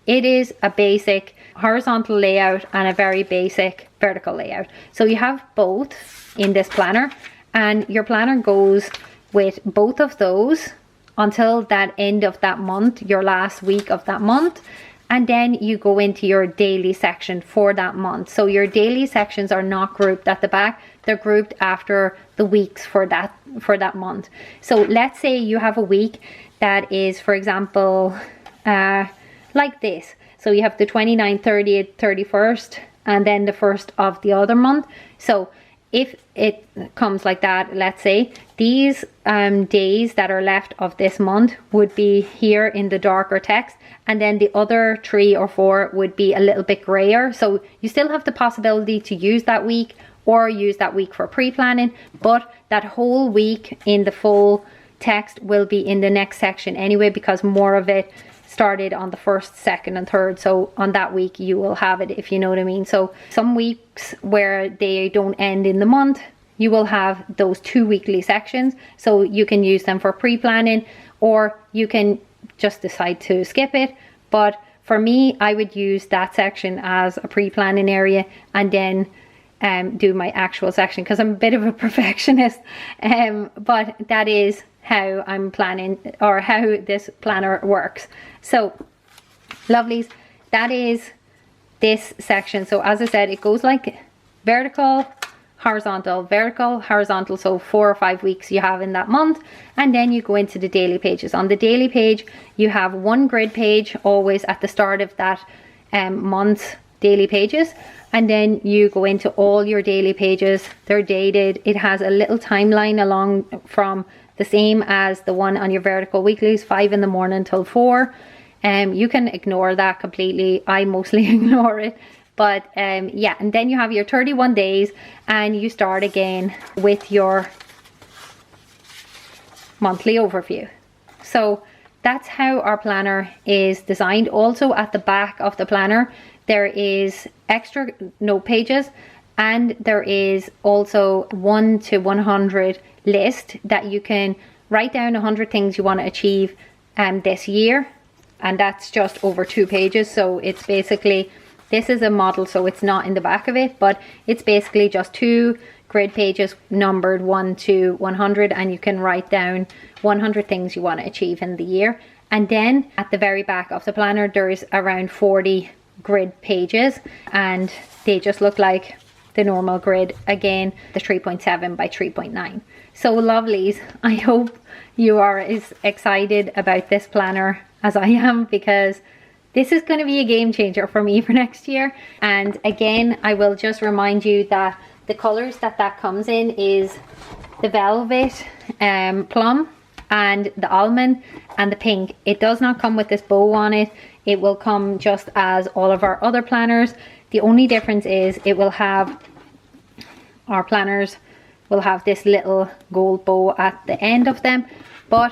It is a basic horizontal layout and a very basic vertical layout. So you have both in this planner, and your planner goes with both of those until that end of that month, your last week of that month. And then you go into your daily section for that month. So your daily sections are not grouped at the back, they're grouped after the weeks for that month. So let's say you have a week that is, for example, like this. So you have the 29th, 30th, 31st, and then the 1st of the other month. So if it comes like that, let's say these days that are left of this month would be here in the darker text, and then the other 3 or 4 would be a little bit grayer. So you still have the possibility to use that week or use that week for pre-planning, but that whole week in the full text will be in the next section anyway, because more of it started on the 1st, 2nd and 3rd. So on that week you will have it, if you know what I mean. So some weeks where they don't end in the month, you will have those 2 weekly sections. So you can use them for pre-planning, or you can just decide to skip it. But for me, I would use that section as a pre-planning area, and then do my actual section, because I'm a bit of a perfectionist. But that is how I'm planning, or how this planner works. So lovelies, that is this section. So as I said, it goes like vertical, horizontal, vertical, horizontal. So 4 or 5 weeks you have in that month, and then you go into the daily pages. On the daily page you have one grid page always at the start of that month's daily pages, and then you go into all your daily pages. They're dated. It has a little timeline along from the same as the one on your vertical weeklies, 5 in the morning till 4. You can ignore that completely. I mostly ignore it. But yeah, and then you have your 31 days, and you start again with your monthly overview. So that's how our planner is designed. Also at the back of the planner, there is extra note pages, and there is also 1 to 100 list that you can write down 100 things you want to achieve this year, and that's just over 2 pages. So it's basically, this is a model, so it's not in the back of it, but it's basically just 2 grid pages numbered 1 to 100, and you can write down 100 things you want to achieve in the year. And then at the very back of the planner, there is around 40 grid pages, and they just look like the normal grid, again the 3.7 by 3.9. So lovelies, I hope you are as excited about this planner as I am, because this is going to be a game changer for me for next year. And again, I will just remind you that the colors that comes in is the velvet, plum, and the almond, and the pink. It does not come with this bow on it. It will come just as all of our other planners. The only difference is it will have, our planners will have this little gold bow at the end of them, but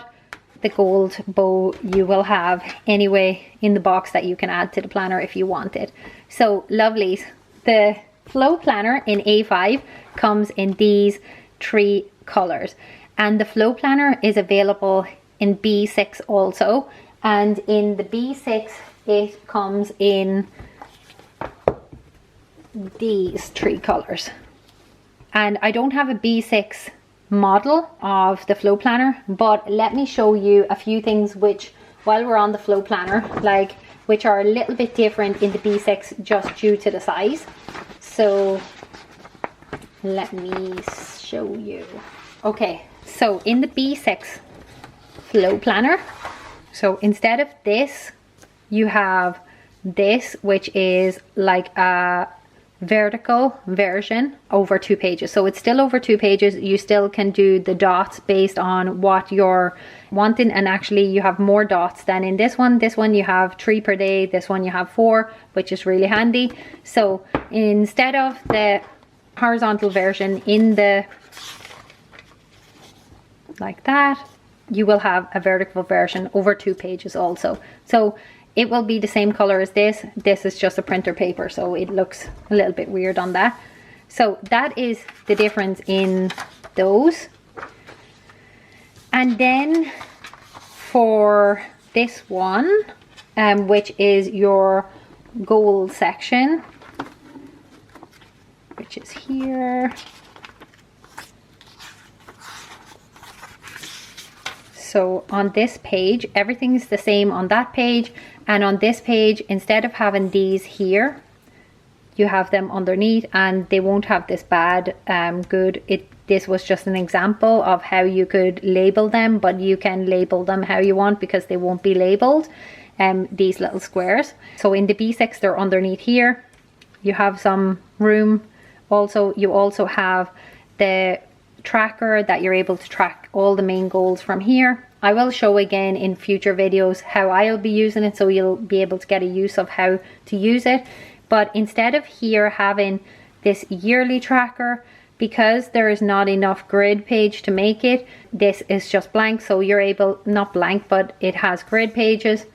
the gold bow you will have anyway in the box that you can add to the planner if you want it. So lovelies, the Flow Planner in A5 comes in these 3 colors, and the Flow Planner is available in B6 also, and in the B6 it comes in these 3 colors. And I don't have a B6 model of the Flow Planner, but let me show you a few things which, while we're on the Flow Planner, like which are a little bit different in the B6 just due to the size. So let me show you. Okay, so in the B6 Flow Planner, so instead of this you have this, which is like a vertical version over 2 pages. So it's still over 2 pages. You still can do the dots based on what you're wanting, and actually you have more dots than in this one. This one you have 3 per day, this one you have 4, which is really handy. So instead of the horizontal version in the like that, you will have a vertical version over 2 pages also. So it will be the same color as this. This is just a printer paper, so it looks a little bit weird on that. So that is the difference in those. And then for this one, which is your goal section, which is here. So on this page, everything's the same on that page, and on this page, instead of having these here, you have them underneath, and they won't have this bad good. This was just an example of how you could label them, but you can label them how you want because they won't be labeled, these little squares. So in the B6, they're underneath here. You have some room. Also, you also have the tracker that you're able to track all the main goals from here. I will show again in future videos how I'll be using it, so you'll be able to get a use of how to use it. But instead of here having this yearly tracker, because there is not enough grid page to make it, this is just blank. So you're able, not blank, but it has grid pages,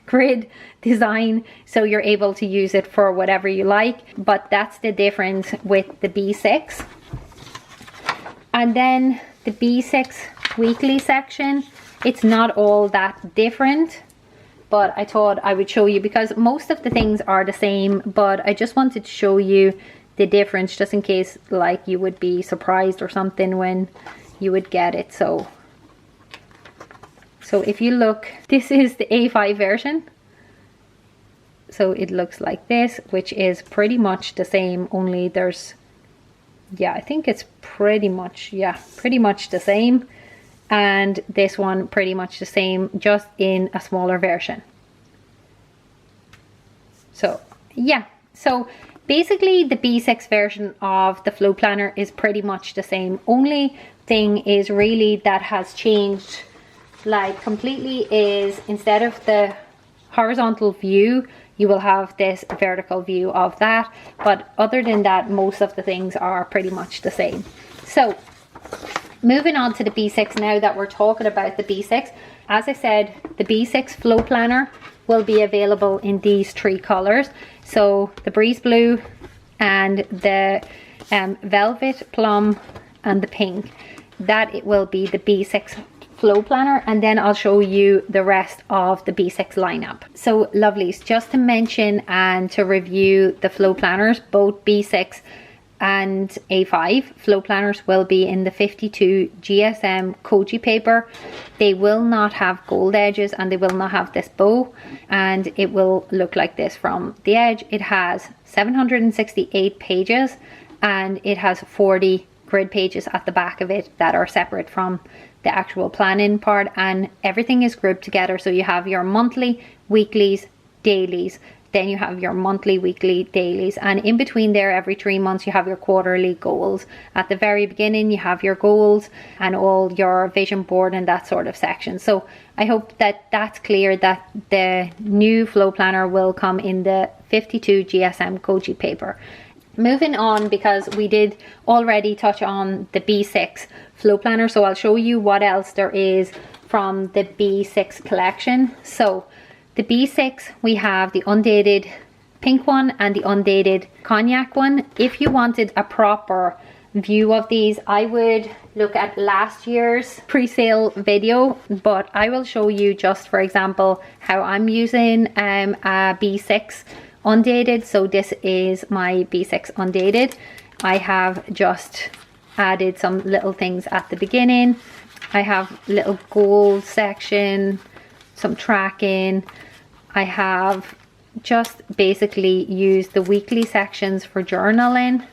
grid design, so you're able to use it for whatever you like. But that's the difference with the B6. And then the B6 weekly section, it's not all that different, but I thought I would show you because most of the things are the same, but I just wanted to show you the difference just in case like you would be surprised or something when you would get it. So if you look, this is the A5 version. So it looks like this, which is pretty much the same, only there's, yeah, I think it's pretty much the same. And this one pretty much the same, just in a smaller version. So yeah, so basically the B6 version of the Flow Planner is pretty much the same. Only thing is really that has changed like completely is instead of the horizontal view, you will have this vertical view of that. But other than that, most of the things are pretty much the same. So moving on to the B6 now that we're talking about the B6. As I said, the B6 Flow Planner will be available in these 3 colors. So the Breeze Blue and the Velvet Plum and the Pink. That it will be the B6 Flow Planner, and then I'll show you the rest of the B6 lineup. So lovelies, just to mention and to review the Flow Planners, both B6 and A5 Flow Planners will be in the 52 GSM Koji paper. They will not have gold edges and they will not have this bow, and it will look like this from the edge. It has 768 pages and it has 40 grid pages at the back of it that are separate from the actual planning part, and everything is grouped together. So you have your monthly, weeklies, dailies, Then you have your monthly, weekly, dailies, and in between there, every 3 months, you have your quarterly goals. At the very beginning, you have your goals and all your vision board and that sort of section. So I hope that that's clear, that the new flow planner will come in the 52 GSM Koji paper. Moving on, because we did already touch on the B6 flow planner, so I'll show you what else there is from the B6 collection. So the B6, we have the undated pink one and the undated cognac one. If you wanted a proper view of these, I would look at last year's pre-sale video, but I will show you just, for example, how I'm using a B6 undated. So this is my B6 undated. I have just added some little things at the beginning. I have little goal section, some tracking. I have just basically used the weekly sections for journaling,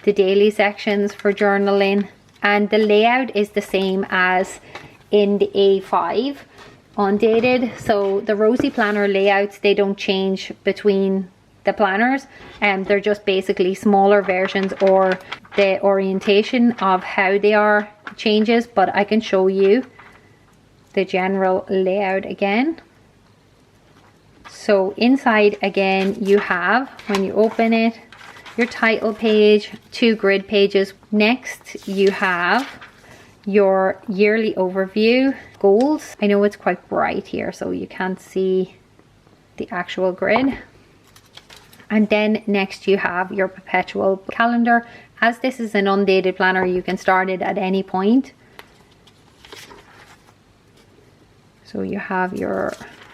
the daily sections for journaling, and the layout is the same as in the A5 undated. So the Rosey planner layouts, they don't change between the planners, and they're just basically smaller versions, or the orientation of how they are changes, but I can show you the general layout again. So inside again, you have, when you open it, your title page, 2 grid pages. Next you have your yearly overview, goals. I know it's quite bright here so you can't see the actual grid. And then next you have your perpetual calendar. As this is an undated planner, you can start it at any point. So you have your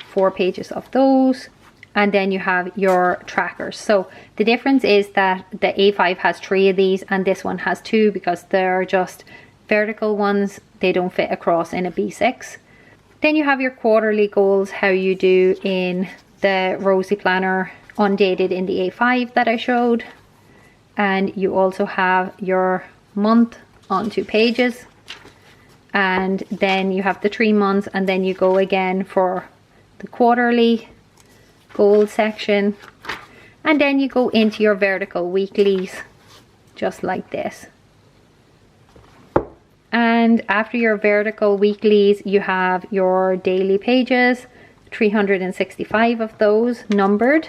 4 pages of those, and then you have your trackers. So the difference is that the A5 has 3 of these and this one has 2, because they're just vertical ones. They don't fit across in a B6. Then you have your quarterly goals, how you do in the Rosey planner undated in the A5 that I showed. And you also have your month on 2 pages. And then you have the 3 months, and then you go again for the quarterly goal section, and then you go into your vertical weeklies just like this. And after your vertical weeklies, you have your daily pages, 365 of those numbered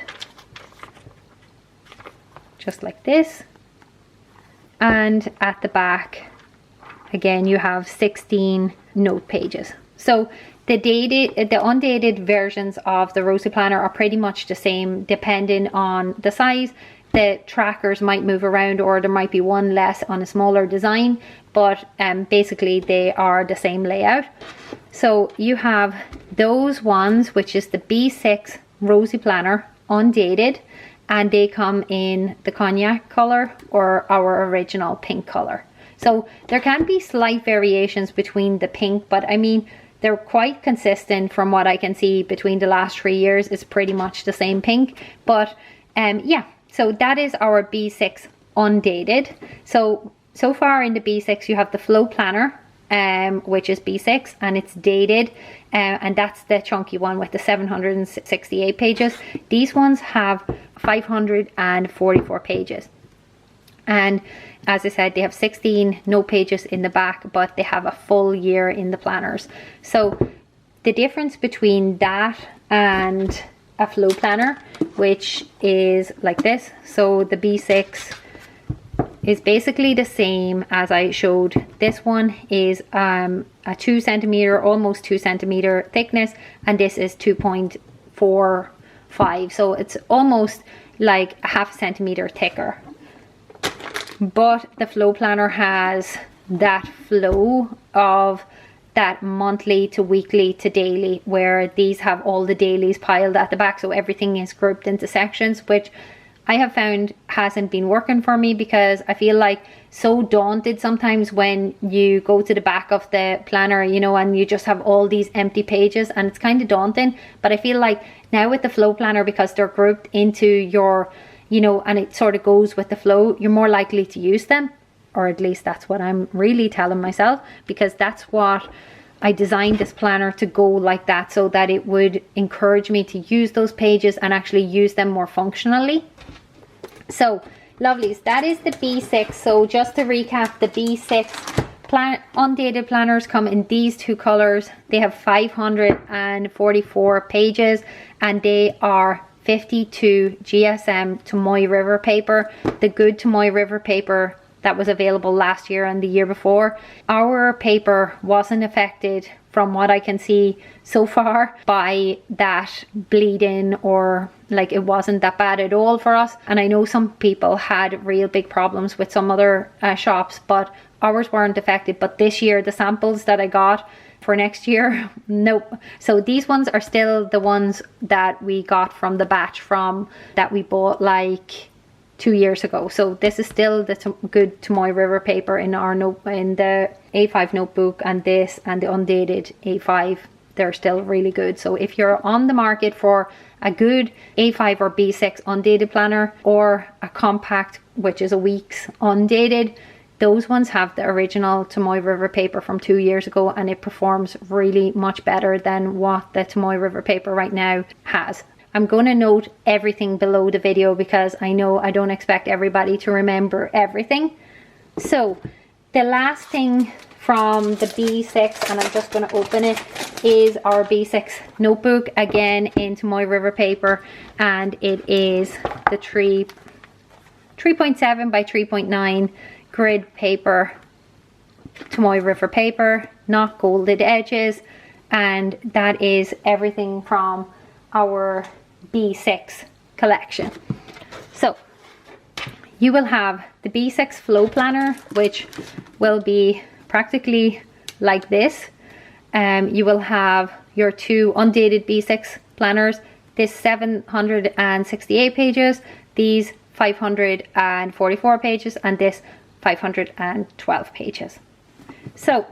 just like this. And at the back again, you have 16 note pages. So the undated versions of the Rosey planner are pretty much the same depending on the size. The trackers might move around, or there might be one less on a smaller design, but basically they are the same layout. So you have those ones, which is the B6 Rosey planner undated, and they come in the cognac color or our original pink color. So there can be slight variations between the pink, but I mean, they're quite consistent from what I can see between the last 3 years. It's pretty much the same pink. But yeah, so that is our B6 undated. So far in the B6 you have the flow planner, which is B6, and it's dated, and that's the chunky one with the 768 pages. These ones have 544 pages. And as I said, they have 16 note pages in the back, but they have a full year in the planners. So the difference between that and a flow planner, which is like this, so the B6 is basically the same as I showed. This one is a 2 centimeter, almost 2 centimeter thickness, and this is 2.45, so it's almost like a half centimeter thicker. But the flow planner has that flow of that monthly to weekly to daily, where these have all the dailies piled at the back, so everything is grouped into sections, which I have found hasn't been working for me, because I feel like so daunted sometimes when you go to the back of the planner, you know, and you just have all these empty pages, and it's kind of daunting. But I feel like now with the flow planner, because they're grouped into your, you know, and it sort of goes with the flow, you're more likely to use them, or at least that's what I'm really telling myself, because that's what I designed this planner to go like that so that it would encourage me to use those pages and actually use them more functionally. So lovelies, that is the B6. So just to recap, the B6 Undated planners come in these two colors. They have 544 pages and they are 52 GSM Tomoe River paper, the good Tomoe River paper that was available last year and the year before. Our paper wasn't affected, from what I can see so far, by that bleeding, or like it wasn't that bad at all for us. And I know some people had real big problems with some other shops, but ours weren't affected. But this year, the samples that I got for next year, nope. So these ones are still the ones that we got from the batch from that we bought like 2 years ago. So this is still the good Tomoe River paper in our in the A5 notebook, and this and the Undated A5, they're still really good. So if you're on the market for a good A5 or B6 Undated planner, or a compact, which is a week's Undated, those ones have the original Tomoe River paper from 2 years ago, and it performs really much better than what the Tomoe River paper right now has. I'm going to note everything below the video because I know I don't expect everybody to remember everything. So the last thing from the B6, and I'm just going to open it, is our B6 notebook, again in Tomoe River paper, and it is the 3.7 by 3.9 grid paper, Tomoe River paper, not golded edges, and that is everything from our B6 collection. So you will have the B6 flow planner, which will be practically like this. You will have your two Undated B6 planners, this 768 pages, these 544 pages, and this 512 pages. So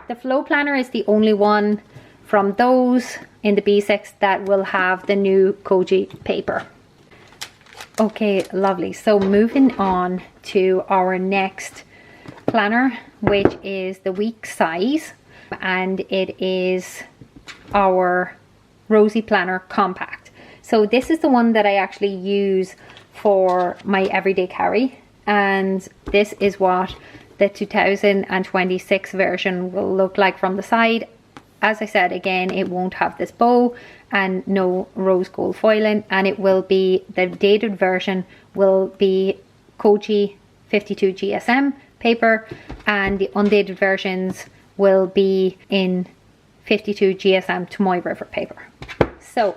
the flow planner is the only one from those in the B6 that will have the new Koji paper. Okay, lovely. So moving on to our next planner, which is the week size, and it is our Rosey Planner Compact. So this is the one that I actually use for my everyday carry, and this is what the 2026 version will look like from the side. As I said, again, it won't have this bow and no rose gold foiling, and it will be, the dated version will be Koji 52 GSM paper, and the undated versions will be in 52 GSM Tomoe River paper. So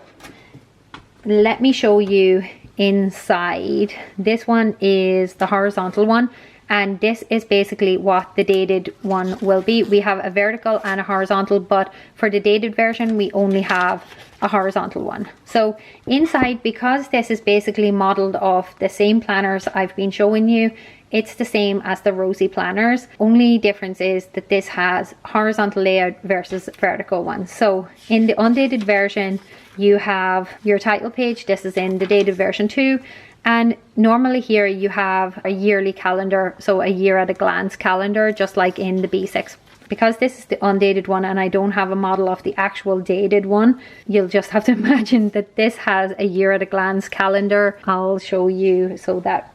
let me show you inside. This one is the horizontal one, and this is basically what the dated one will be. We have a vertical and a horizontal, but for the dated version we only have a horizontal one. So inside, because this is basically modeled off the same planners I've been showing you, it's the same as the Rosey planners. Only difference is that this has horizontal layout versus vertical one. So in the undated version you have your title page. This is in the dated version 2. And normally here you have a yearly calendar, so a year at a glance calendar, just like in the B6. Because this is the undated one and I don't have a model of the actual dated one, you'll just have to imagine that this has a year at a glance calendar. I'll show you so that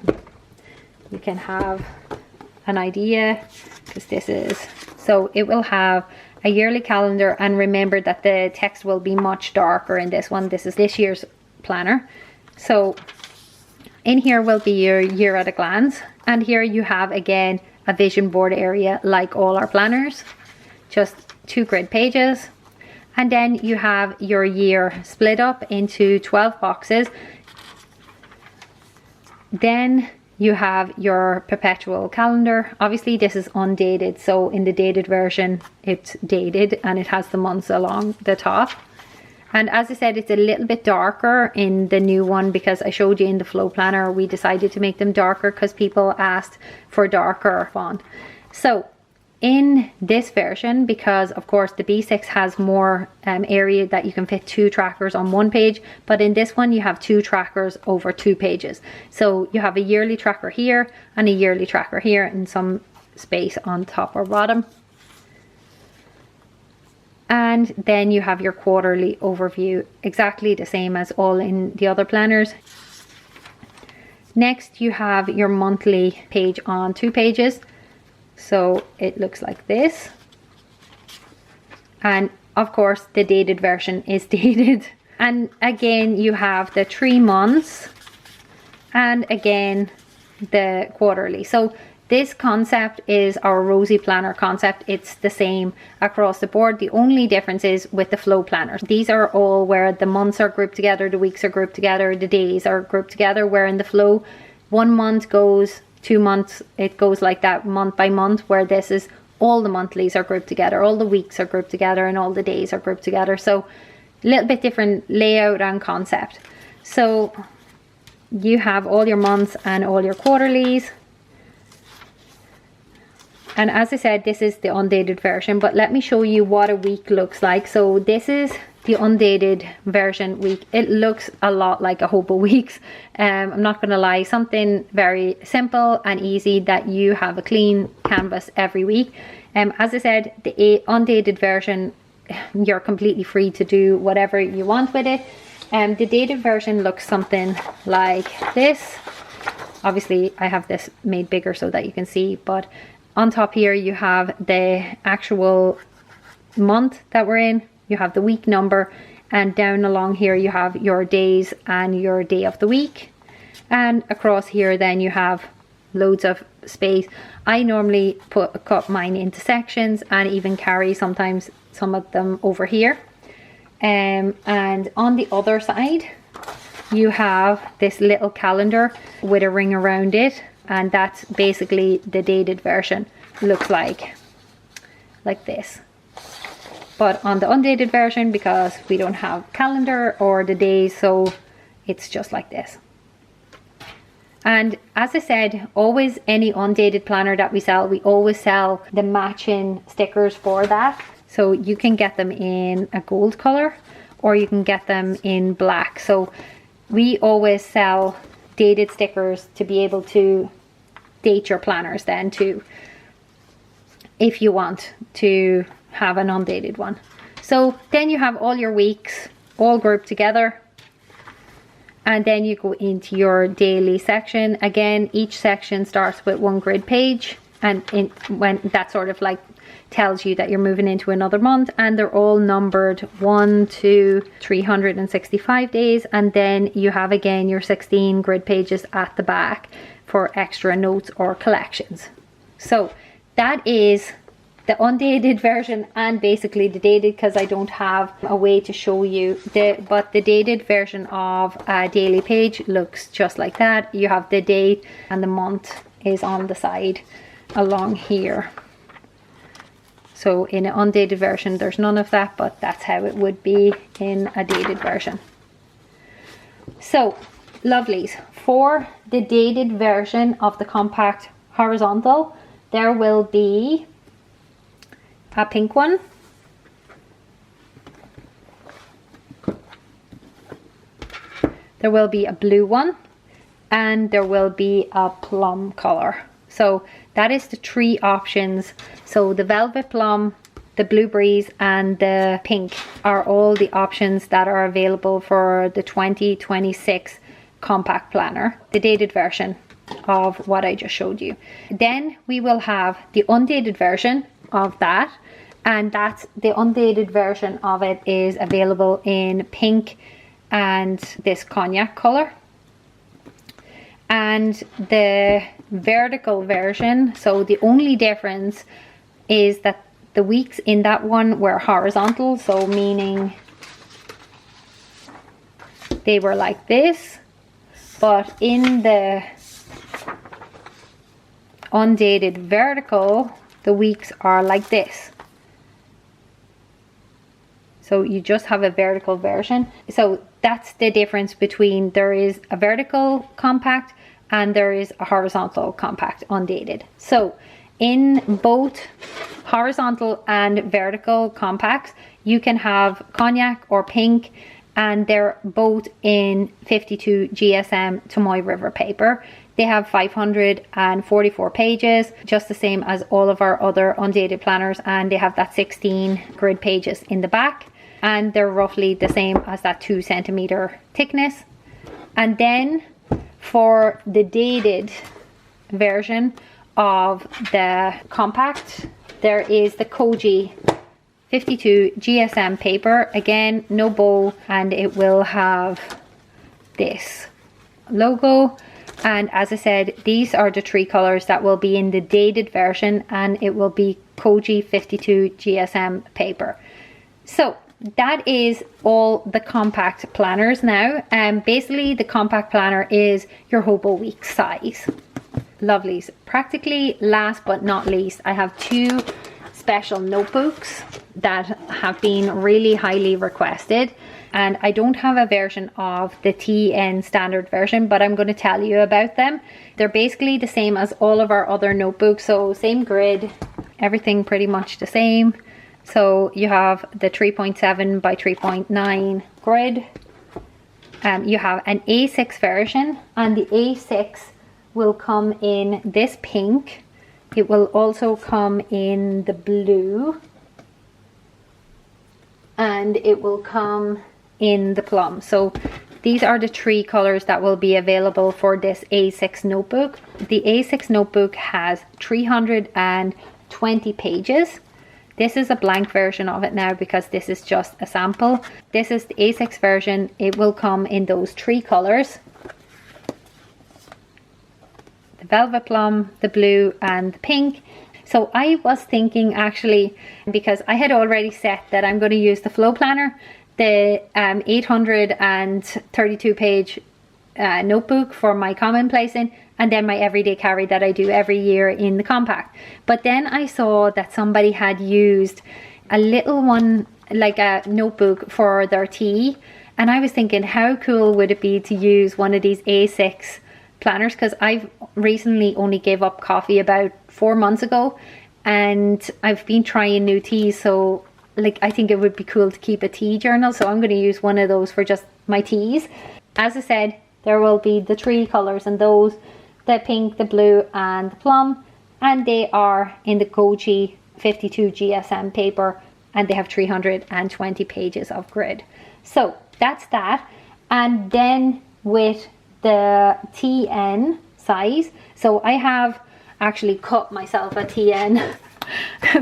you can have an idea, because this is, so it will have a yearly calendar, and remember that the text will be much darker in this one. This is this year's planner. So in here will be your year at a glance, and here you have again a vision board area like all our planners, just 2 grid pages, and then you have your year split up into 12 boxes. Then you have your perpetual calendar. Obviously this is undated, so in the dated version it's dated and it has the months along the top. And as I said, it's a little bit darker in the new one, because I showed you in the flow planner we decided to make them darker because people asked for darker font. So in this version, because of course the B6 has more area that you can fit 2 trackers on 1 page, but in this one you have 2 trackers over 2 pages. So you have a yearly tracker here and a yearly tracker here, and some space on top or bottom. And then you have your quarterly overview, exactly the same as all in the other planners. Next, you have your monthly page on 2 pages. So it looks like this. And of course, the dated version is dated. And again, you have the 3 months and again, the quarterly. So this concept is our Rosey planner concept. It's the same across the board. The only difference is with the flow planners. These are all where the months are grouped together, the weeks are grouped together, the days are grouped together, where in the flow, 1 month goes, 2 months, it goes like that month by month, where this is all the monthlies are grouped together, all the weeks are grouped together, and all the days are grouped together. So a little bit different layout and concept. So you have all your months and all your quarterlies. And as I said, this is the undated version, but let me show you what a week looks like. So this is the undated version week. It looks a lot like a Hobo Weeks. I'm not going to lie, something very simple and easy that you have a clean canvas every week. As I said, the undated version, you're completely free to do whatever you want with it. The dated version looks something like this. Obviously, I have this made bigger so that you can see, but on top here you have the actual month that we're in, you have the week number, and down along here you have your days and your day of the week, and across here then you have loads of space. I normally cut mine into sections and even carry sometimes some of them over here. And on the other side you have this little calendar with a ring around it, and that's basically the dated version. Looks like this. But on the undated version, because we don't have calendar or the days, so it's just like this. And as I said, always any undated planner that we sell, we always sell the matching stickers for that. So you can get them in a gold color or you can get them in black. So we always sell dated stickers to be able to date your planners then too, if you want to have an undated one. So then you have all your weeks all grouped together, and then you go into your daily section. Again, each section starts with 1 grid page, and when that sort of like tells you that you're moving into another month, and they're all numbered 1 to 365 days, and then you have again your 16 grid pages at the back for extra notes or collections. So that is the undated version and basically the dated, because I don't have a way to show you but the dated version of a daily page looks just like that. You have the date and the month is on the side along here. So in an undated version there's none of that, but that's how it would be in a dated version. So lovelies, for the dated version of the compact horizontal, there will be a pink one, there will be a blue one, and there will be a plum color. So that is the 3 options. So the velvet plum, the blue breeze, and the pink are all the options that are available for the 2026 compact planner, the dated version of what I just showed you. Then we will have the undated version of that, and that's the undated version of it is available in pink and this cognac color. And the vertical version, so the only difference is that the weeks in that one were horizontal, so meaning they were like this, but in the undated vertical the weeks are like this. So you just have a vertical version. So that's the difference between, there is a vertical compact and there is a horizontal compact undated. So in both horizontal and vertical compacts you can have cognac or pink, and they're both in 52 GSM Tomoe River paper. They have 544 pages, just the same as all of our other Undated planners, and they have that 16 grid pages in the back, and they're roughly the same as that 2 centimeter thickness. And then for the dated version of the compact, there is the Koji 52 GSM paper. Again, no bow, and it will have this logo. And as I said, these are the 3 colors that will be in the dated version, and it will be Koji 52 GSM paper. So that is all the compact planners now. Basically the compact planner is your hobo week size. Lovelies. Practically last but not least, I have 2 special notebooks that have been really highly requested, and I don't have a version of the TN standard version, but I'm going to tell you about them. They're basically the same as all of our other notebooks, so same grid, everything pretty much the same. So you have the 3.7 by 3.9 grid. You have an A6 version, and the A6 will come in this pink. It will also come in the blue, and it will come in the plum. So these are the 3 colors that will be available for this A6 notebook. The A6 notebook has 320 pages. This is a blank version of it now because this is just a sample. This is the A6 version. It will come in those 3 colors: the velvet plum, the blue, and the pink. So I was thinking, actually, because I had already set that I'm going to use the flow planner, the 832 page notebook for my commonplacing, and then my everyday carry that I do every year in the compact. But then I saw that somebody had used a little one, like a notebook for their tea, and I was thinking, how cool would it be to use one of these A6 planners, because I've recently only gave up coffee about 4 months ago, and I've been trying new teas, so like I think it would be cool to keep a tea journal, so I'm going to use one of those for just my teas. As I said, there will be the 3 colors, and those, the pink, the blue, and the plum, and they are in the Koji 52 GSM paper, and they have 320 pages of grid. So that's that. And then with the TN size, so I have actually cut myself a TN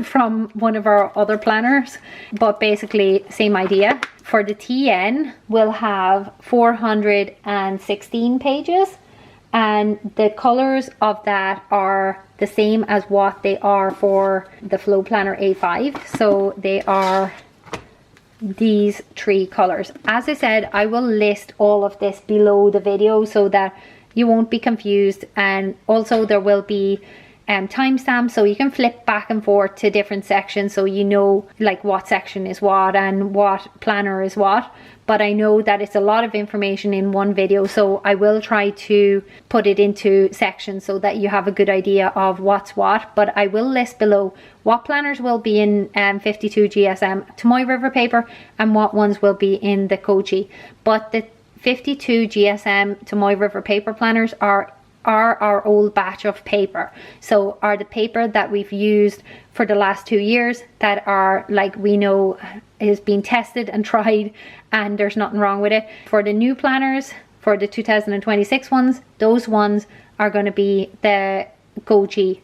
from one of our other planners, but basically same idea. For the TN, we'll have 416 pages, and the colors of that are the same as what they are for the Flow Planner A5. So they are these 3 colors. As I said, I will list all of this below the video so that you won't be confused, and also there will be timestamps, so you can flip back and forth to different sections, so you know like what section is what and what planner is what. But I know that it's a lot of information in one video, so I will try to put it into sections so that you have a good idea of what's what. But I will list below what planners will be in 52 GSM Tomoe River paper and what ones will be in the Koji. But the 52 GSM Tomoe River paper planners are our old batch of paper, so are the paper that we've used for the last 2 years, that are like we know is being tested and tried and there's nothing wrong with it. For the new planners, for the 2026 ones, those ones are going to be the Koji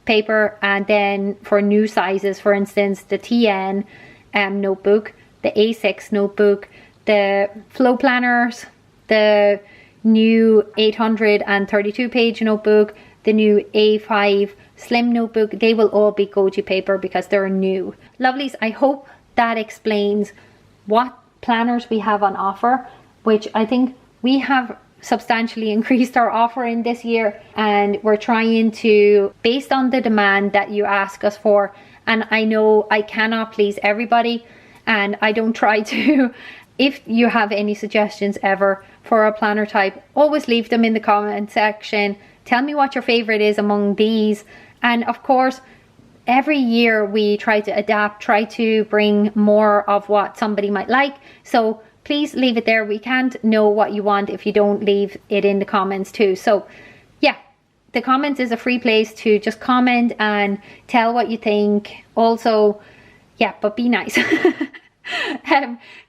paper. And then for new sizes, for instance, the TN notebook, the A6 notebook, the flow planners, the new 832 page notebook, the new A5 slim notebook, they will all be Koji paper because they're new. Lovelies, I hope that explains what planners we have on offer, which I think we have substantially increased our offering this year, and we're trying to, based on the demand that you ask us for, and I know I cannot please everybody, and I don't try to. If you have any suggestions ever for a planner type, always leave them in the comment section. Tell me what your favorite is among these. And of course, every year we try to adapt, try to bring more of what somebody might like. So please leave it there. We can't know what you want if you don't leave it in the comments too. So yeah, the comments is a free place to just comment and tell what you think. Also, yeah, but be nice.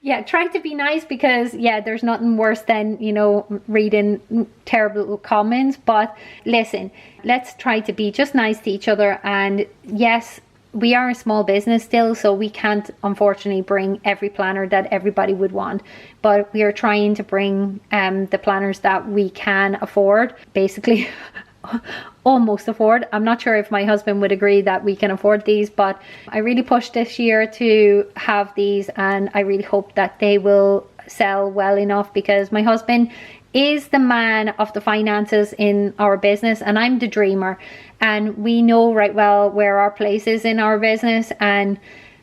Yeah, try to be nice, because yeah, there's nothing worse than, you know, reading terrible comments. But listen, let's try to be just nice to each other. And yes, we are a small business still, so we can't unfortunately bring every planner that everybody would want, but we are trying to bring the planners that we can afford, basically. Almost afford. I'm not sure if my husband would agree that we can afford these, but I really pushed this year to have these, and I really hope that they will sell well enough, because my husband is the man of the finances in our business and I'm the dreamer, and we know right well where our place is in our business. And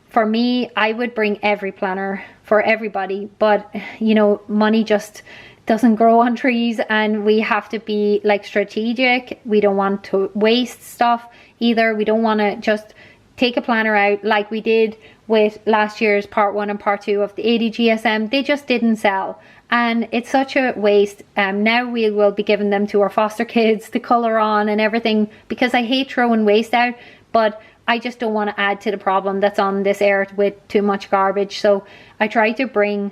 for me, I would bring every planner for everybody, but you know, money just doesn't grow on trees, and we have to be like strategic. We don't want to waste stuff either. We don't want to just take a planner out like we did with last year's part 1 and part 2 of the 80 GSM. They just didn't sell, and it's such a waste. Now we will be giving them to our foster kids to color on and everything, because I hate throwing waste out, but I just don't want to add to the problem that's on this earth with too much garbage. So I try to bring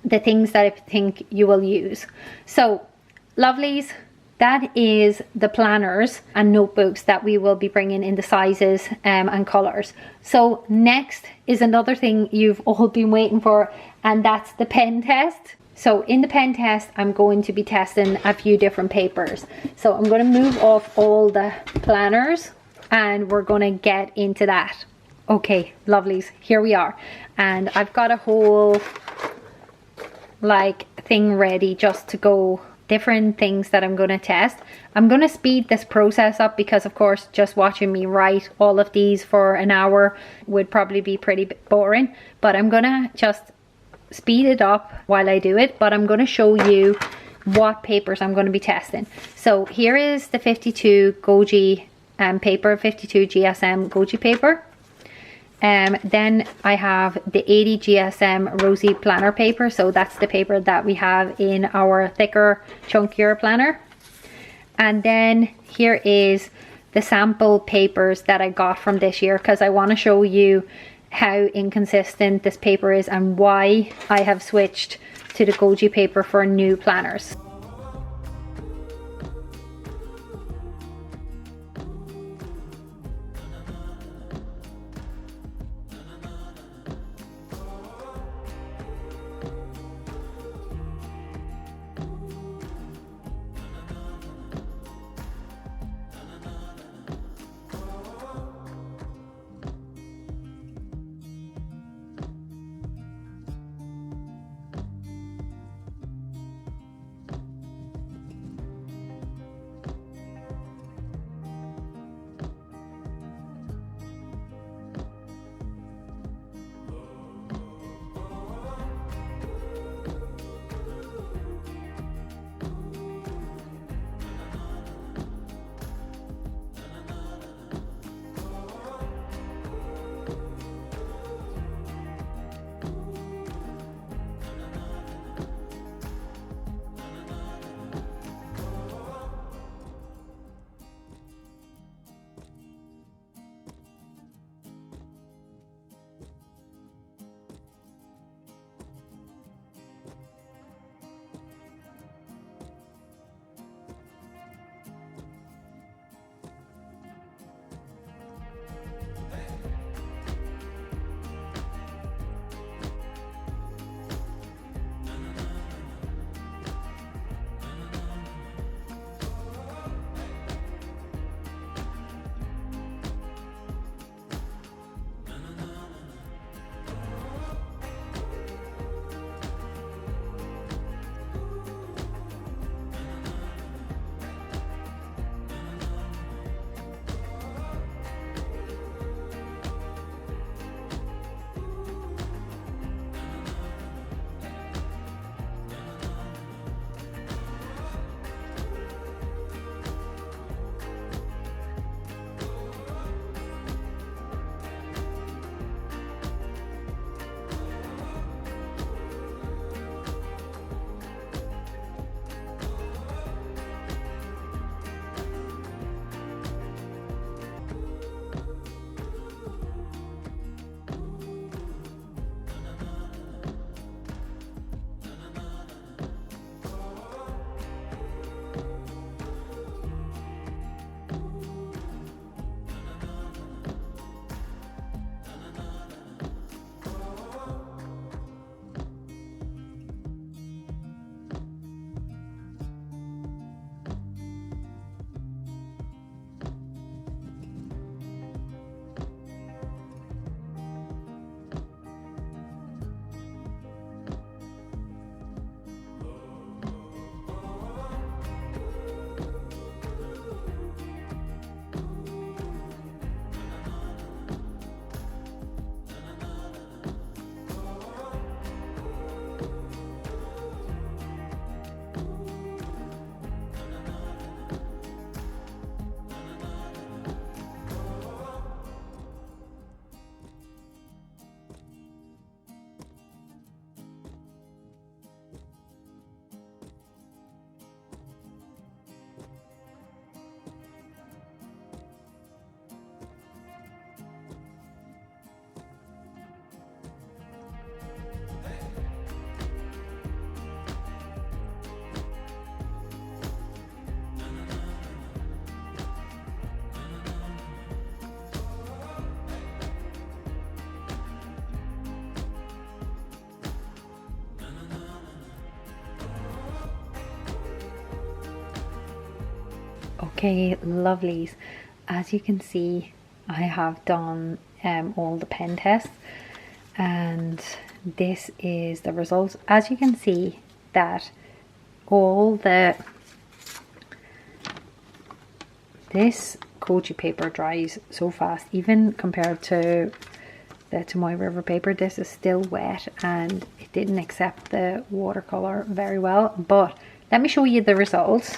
the things that I think you will use. So lovelies, that is the planners and notebooks that we will be bringing in the sizes and colors. So next is another thing you've all been waiting for, and that's the pen test. So in the pen test, I'm going to be testing a few different papers. So I'm going to move off all the planners and we're going to get into that. Okay, lovelies, here we are. And I've got a whole like thing ready just to go, different things that I'm going to test. I'm going to speed this process up, because of course just watching me write all of these for an hour would probably be pretty boring, but I'm going to just speed it up while I do it. But I'm going to show you what papers I'm going to be testing. So here is the 52 Koji paper, 52 GSM Koji paper. Then I have the 80 GSM Rosey planner paper. So that's the paper that we have in our thicker, chunkier planner. And then here is the sample papers that I got from this year, because I want to show you how inconsistent this paper is and why I have switched to the Koji paper for new planners. Okay, lovelies. As you can see, I have done all the pen tests, and this is the results. As you can see that this Koji paper dries so fast, even compared to the Tomoe River paper. This is still wet and it didn't accept the watercolor very well, but let me show you the results.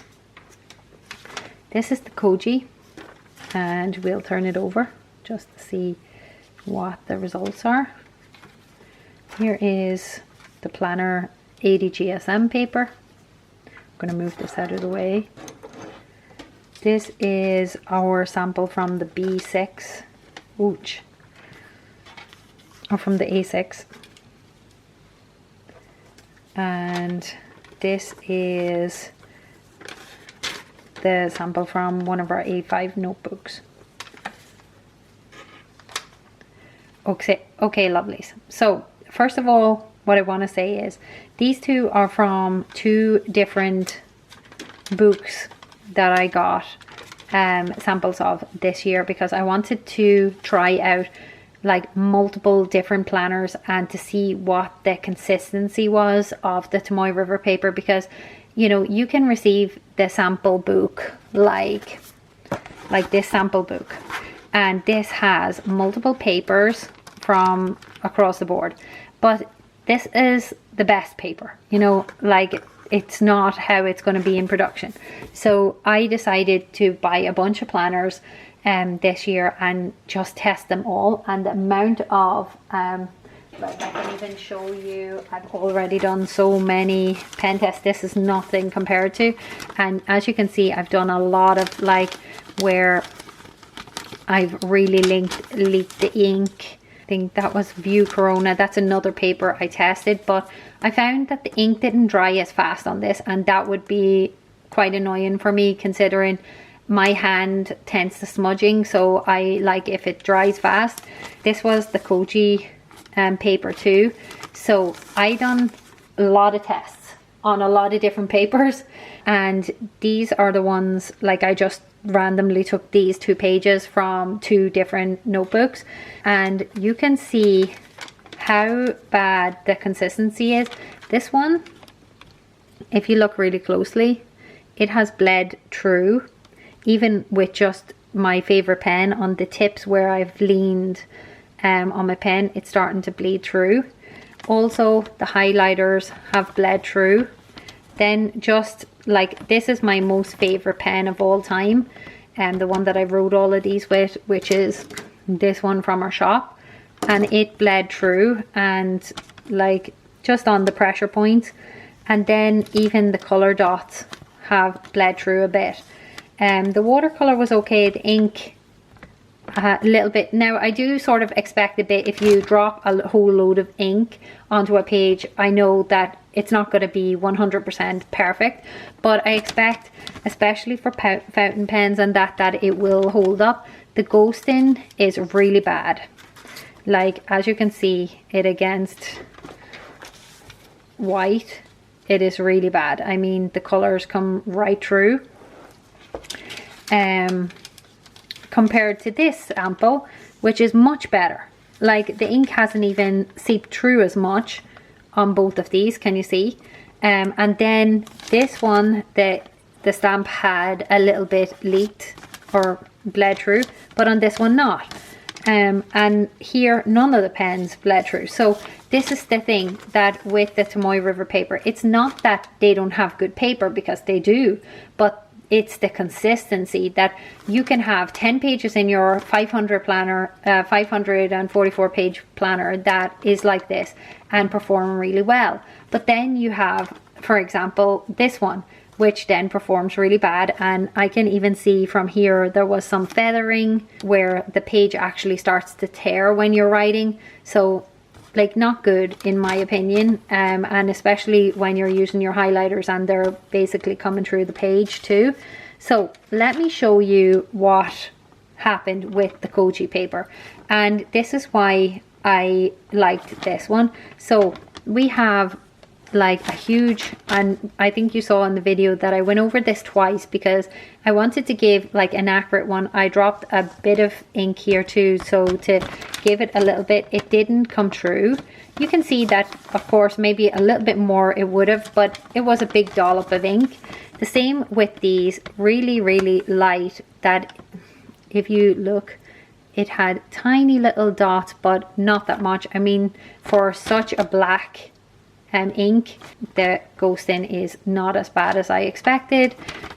This is the Koji, and we'll turn it over just to see what the results are. Here is the Planner 80 GSM paper. I'm going to move this out of the way. This is our sample from the B6, or from the A6. And this is the sample from one of our A5 notebooks. Okay, lovelies. So first of all, what I want to say is these two are from two different books that I got samples of this year, because I wanted to try out like multiple different planners and to see what the consistency was of the Tomoe River paper, because you know, you can receive the sample book like this sample book, and this has multiple papers from across the board, but this is the best paper, you know, like it's not how it's going to be in production. So I decided to buy a bunch of planners this year and just test them all, and the amount of like I can even show you, I've already done so many pen tests. This is nothing compared to, and as you can see, I've done a lot of like where I've really leaked the ink. I think that was View Corona. That's another paper I tested, but I found that the ink didn't dry as fast on this, and that would be quite annoying for me considering my hand tends to smudging, so I like if it dries fast. This was the Koji paper too, so I done a lot of tests on a lot of different papers, and these are the ones, like I just randomly took these 2 pages from 2 different notebooks, and you can see how bad the consistency is. This one, if you look really closely, it has bled through, even with just my favorite pen on the tips where I've leaned on my pen, it's starting to bleed through. Also, the highlighters have bled through. Then just like, this is my most favorite pen of all time, and the one that I wrote all of these with, which is this one from our shop, and it bled through, and like just on the pressure points, and then even the color dots have bled through a bit. The watercolor was okay, the ink a little bit. Now I do sort of expect a bit, if you drop a whole load of ink onto a page, I know that it's not going to be 100% perfect, but I expect, especially for fountain pens and that it will hold up. The ghosting is really bad, like as you can see it against white, it is really bad. I mean, the colors come right through. Compared to this sample, which is much better. Like the ink hasn't even seeped through as much on both of these, can you see? And then this one, the stamp had a little bit leaked or bled through, but on this one not. And here none of the pens bled through. So this is the thing, that with the Tomoe River paper, it's not that they don't have good paper, because they do, but it's the consistency that you can have 10 pages in your 500 planner, 544 page planner that is like this and perform really well. But then you have, for example, this one, which then performs really bad. And I can even see from here, there was some feathering where the page actually starts to tear when you're writing. So like not good in my opinion, and especially when you're using your highlighters and they're basically coming through the page too. So let me show you what happened with the Koji paper, and this is why I liked this one. So we have like a huge, and I think you saw in the video that I went over this twice because I wanted to give like an accurate one. I dropped a bit of ink here too, so to give it a little bit, it didn't come true. You can see that, of course, maybe a little bit more it would have, but it was a big dollop of ink. The same with these, really, really light, that if you look, it had tiny little dots, but not that much. I mean, for such a black ink, the ghosting is not as bad as I expected.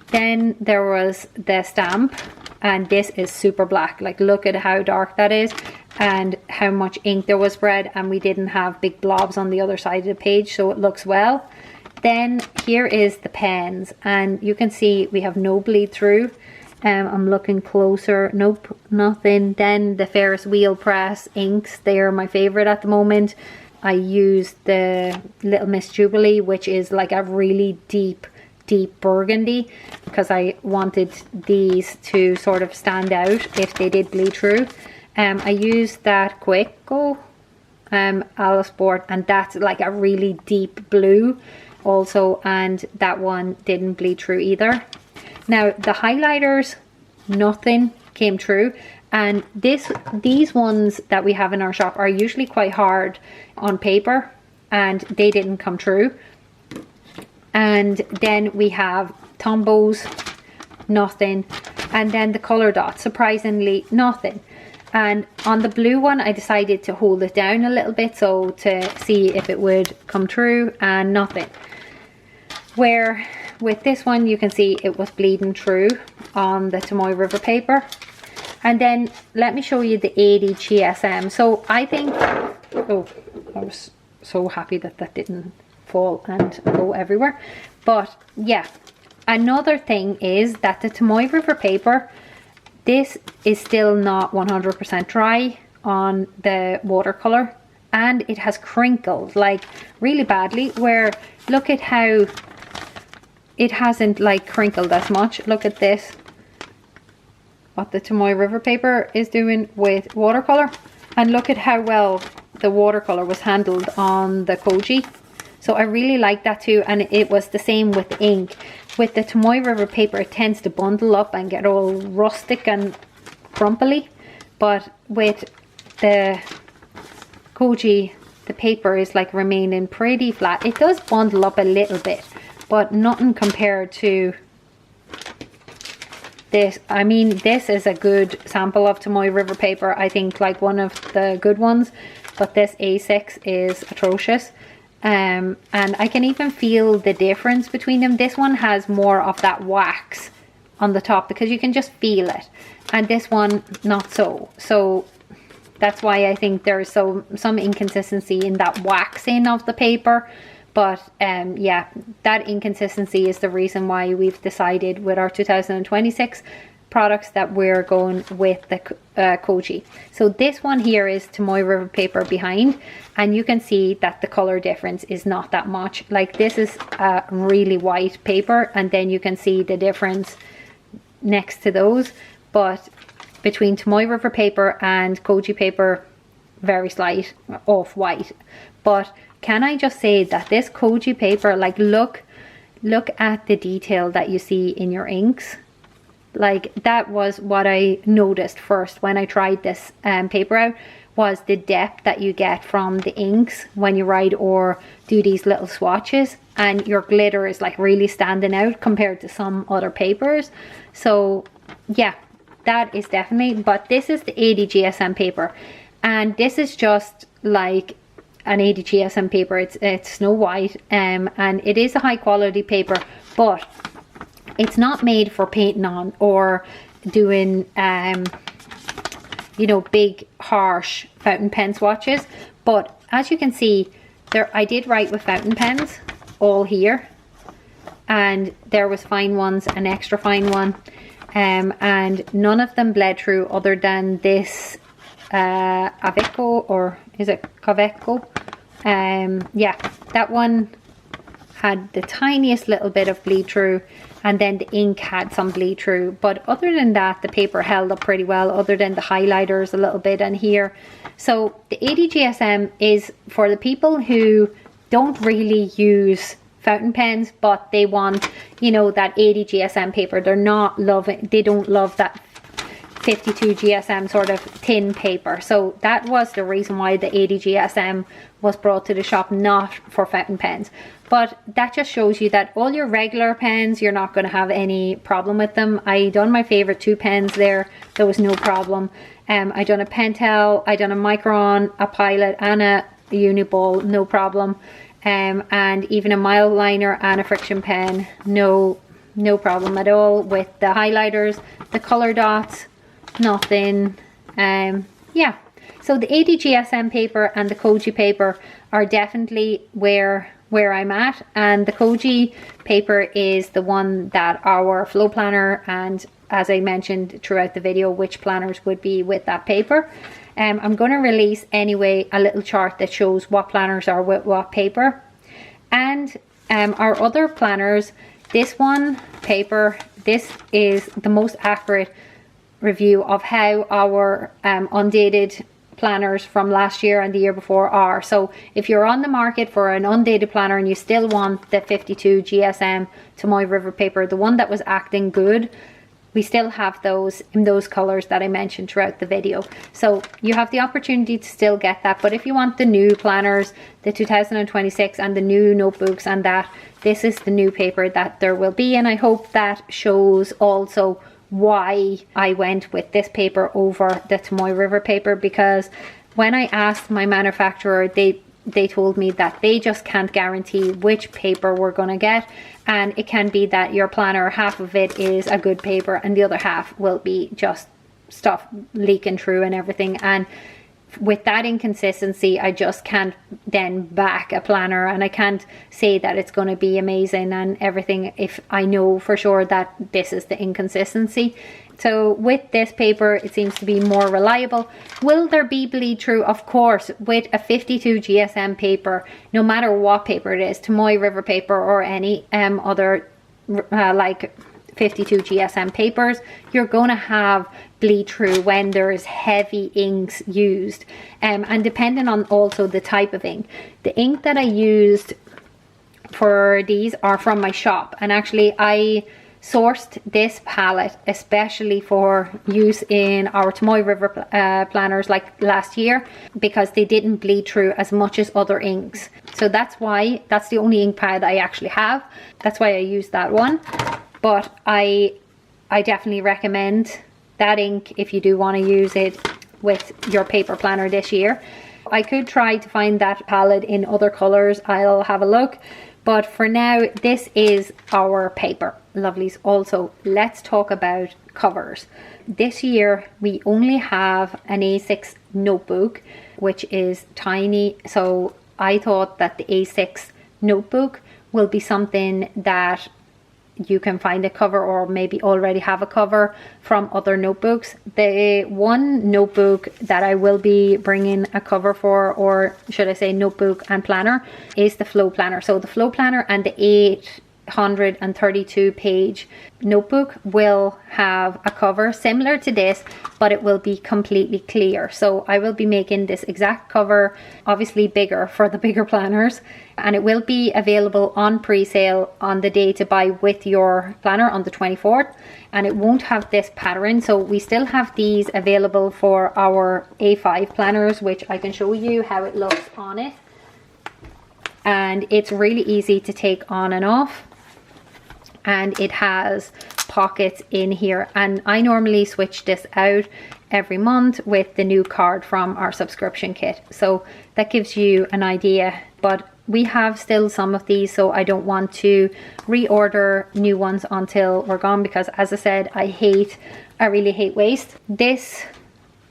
Then there was the stamp, and this is super black. Like, look at how dark that is and how much ink there was spread, and we didn't have big blobs on the other side of the page, so it looks well. Then here is the pens, and you can see we have no bleed through. I'm looking closer, nope, nothing. Then the Ferris wheel press inks, they're my favorite at the moment. I used the Little Miss Jubilee, which is like a really deep burgundy, because I wanted these to sort of stand out if they did bleed through. I used that Quaco Alice Board, and that's like a really deep blue also, and that one didn't bleed through either. Now the highlighters, nothing came true, and these ones that we have in our shop are usually quite hard on paper, and they didn't come true. And then we have Tombows, nothing, and then the color dots, surprisingly nothing. And on the blue one, I decided to hold it down a little bit so to see if it would come true, and nothing. Where with this one, you can see it was bleeding through on the Tomoe River paper. And then let me show you the 80 GSM. So I think, oh, I was so happy that that didn't fall and go everywhere. But yeah, another thing is that the Tomoe River paper, this is still not 100% dry on the watercolor, and it has crinkled like really badly, where look at how it hasn't like crinkled as much. Look at this, what the Tomoe River paper is doing with watercolor, and look at how well the watercolor was handled on the Koji. So I really like that too, and it was the same with the ink. With the Tomoe River paper, it tends to bundle up and get all rustic and crumply, but with the Koji, the paper is like remaining pretty flat. It does bundle up a little bit, but nothing compared to this. I mean, this is a good sample of Tomoe River paper. I think like one of the good ones, but this A6 is atrocious. And I can even feel the difference between them. This one has more of that wax on the top because you can just feel it, and this one not so. So that's why I think there's some inconsistency in that waxing of the paper. But yeah, that inconsistency is the reason why we've decided with our 2026 products that we're going with the Koji. So this one here is Tomoe River paper behind, and you can see that the color difference is not that much. Like, this is a really white paper, and then you can see the difference next to those. But between Tomoe River paper and Koji paper, very slight off-white. But can I just say that this Koji paper, like, look at the detail that you see in your inks. Like, that was what I noticed first when I tried this paper out, was the depth that you get from the inks when you write or do these little swatches, and your glitter is like really standing out compared to some other papers. So yeah, that is definitely, but this is the 80 GSM paper, and this is just like an 80 GSM paper. It's Snow White, and it is a high quality paper, but it's not made for painting on or doing you know, big harsh fountain pen swatches. But as you can see there, I did write with fountain pens all here, and there was fine ones, an extra fine one, and none of them bled through other than this Aveco, or is it Caveco? Yeah, that one had the tiniest little bit of bleed through, and then the ink had some bleed through, but other than that the paper held up pretty well, other than the highlighters a little bit and here. So the 80 GSM is for the people who don't really use fountain pens, but they want, you know, that 80 GSM paper. They don't love that 52 GSM sort of thin paper. So that was the reason why the 80 GSM was brought to the shop, not for fountain pens. But that just shows you that all your regular pens, you're not going to have any problem with them. I done my favorite 2 pens there was no problem. I done a Pentel, I done a Micron, a Pilot, and a Uniball, no problem. And even a mild liner and a friction pen, no problem at all. With the highlighters, the color dots, nothing. Yeah, so the 80 GSM paper and the Koji paper are definitely where I'm at, and the Koji paper is the one that our flow planner, and as I mentioned throughout the video, which planners would be with that paper. I'm going to release anyway a little chart that shows what planners are with what paper. And our other planners, this one paper, this is the most accurate review of how our undated planners from last year and the year before are. So if you're on the market for an undated planner and you still want the 52 GSM Tomoe River paper, the one that was acting good, we still have those in those colors that I mentioned throughout the video. So you have the opportunity to still get that. But if you want the new planners, the 2026 and the new notebooks and that, this is the new paper that there will be. And I hope that shows also why I went with this paper over the Tomoe River paper, because when I asked my manufacturer, they told me that they just can't guarantee which paper we're going to get, and it can be that your planner, half of it is a good paper and the other half will be just stuff leaking through and everything. And with that inconsistency, I just can't then back a planner, and I can't say that it's going to be amazing and everything if I know for sure that this is the inconsistency. So with this paper, it seems to be more reliable. Will there be bleed through? Of course, with a 52 GSM paper, no matter what paper it is, Tomoe River paper or any other like 52 GSM papers, you're going to have bleed through when there is heavy inks used, and depending on also the type of ink. The ink that I used for these are from my shop, and actually I sourced this palette especially for use in our Tomoe River planners like last year, because they didn't bleed through as much as other inks. So that's why, that's the only ink pad I actually have. That's why I used that one. But I definitely recommend that ink if you do want to use it with your paper planner this year. I could try to find that palette in other colors. I'll have a look. But for now, this is our paper, lovelies. Also, let's talk about covers. This year, we only have an A6 notebook, which is tiny. So I thought that the A6 notebook will be something that you can find a cover, or maybe already have a cover from other notebooks. The one notebook that I will be bringing a cover for, or should I say notebook and planner, is the flow planner. So the flow planner and the 832 page notebook will have a cover similar to this, but it will be completely clear. So I will be making this exact cover, obviously bigger for the bigger planners, and it will be available on pre-sale on the day to buy with your planner on the 24th, and it won't have this pattern. So we still have these available for our A5 planners, which I can show you how it looks on it. And it's really easy to take on and off, and it has pockets in here, and I normally switch this out every month with the new card from our subscription kit. So that gives you an idea, but we have still some of these, so I don't want to reorder new ones until we're gone, because as I said, I really hate waste. This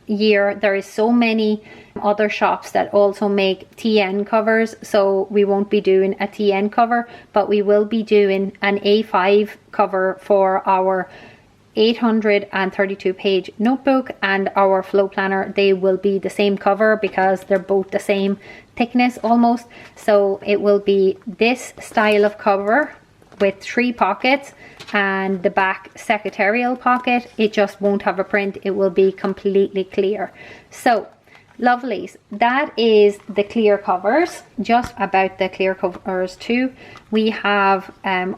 year there is so many other shops that also make TN covers, so we won't be doing a TN cover, but we will be doing an A5 cover for our 832 page notebook and our flow planner. They will be the same cover because they're both the same thickness almost. So it will be this style of cover with 3 pockets, and the back secretarial pocket, it just won't have a print. It will be completely clear. So Lovelies, that is the clear covers. Just about the clear covers too, we have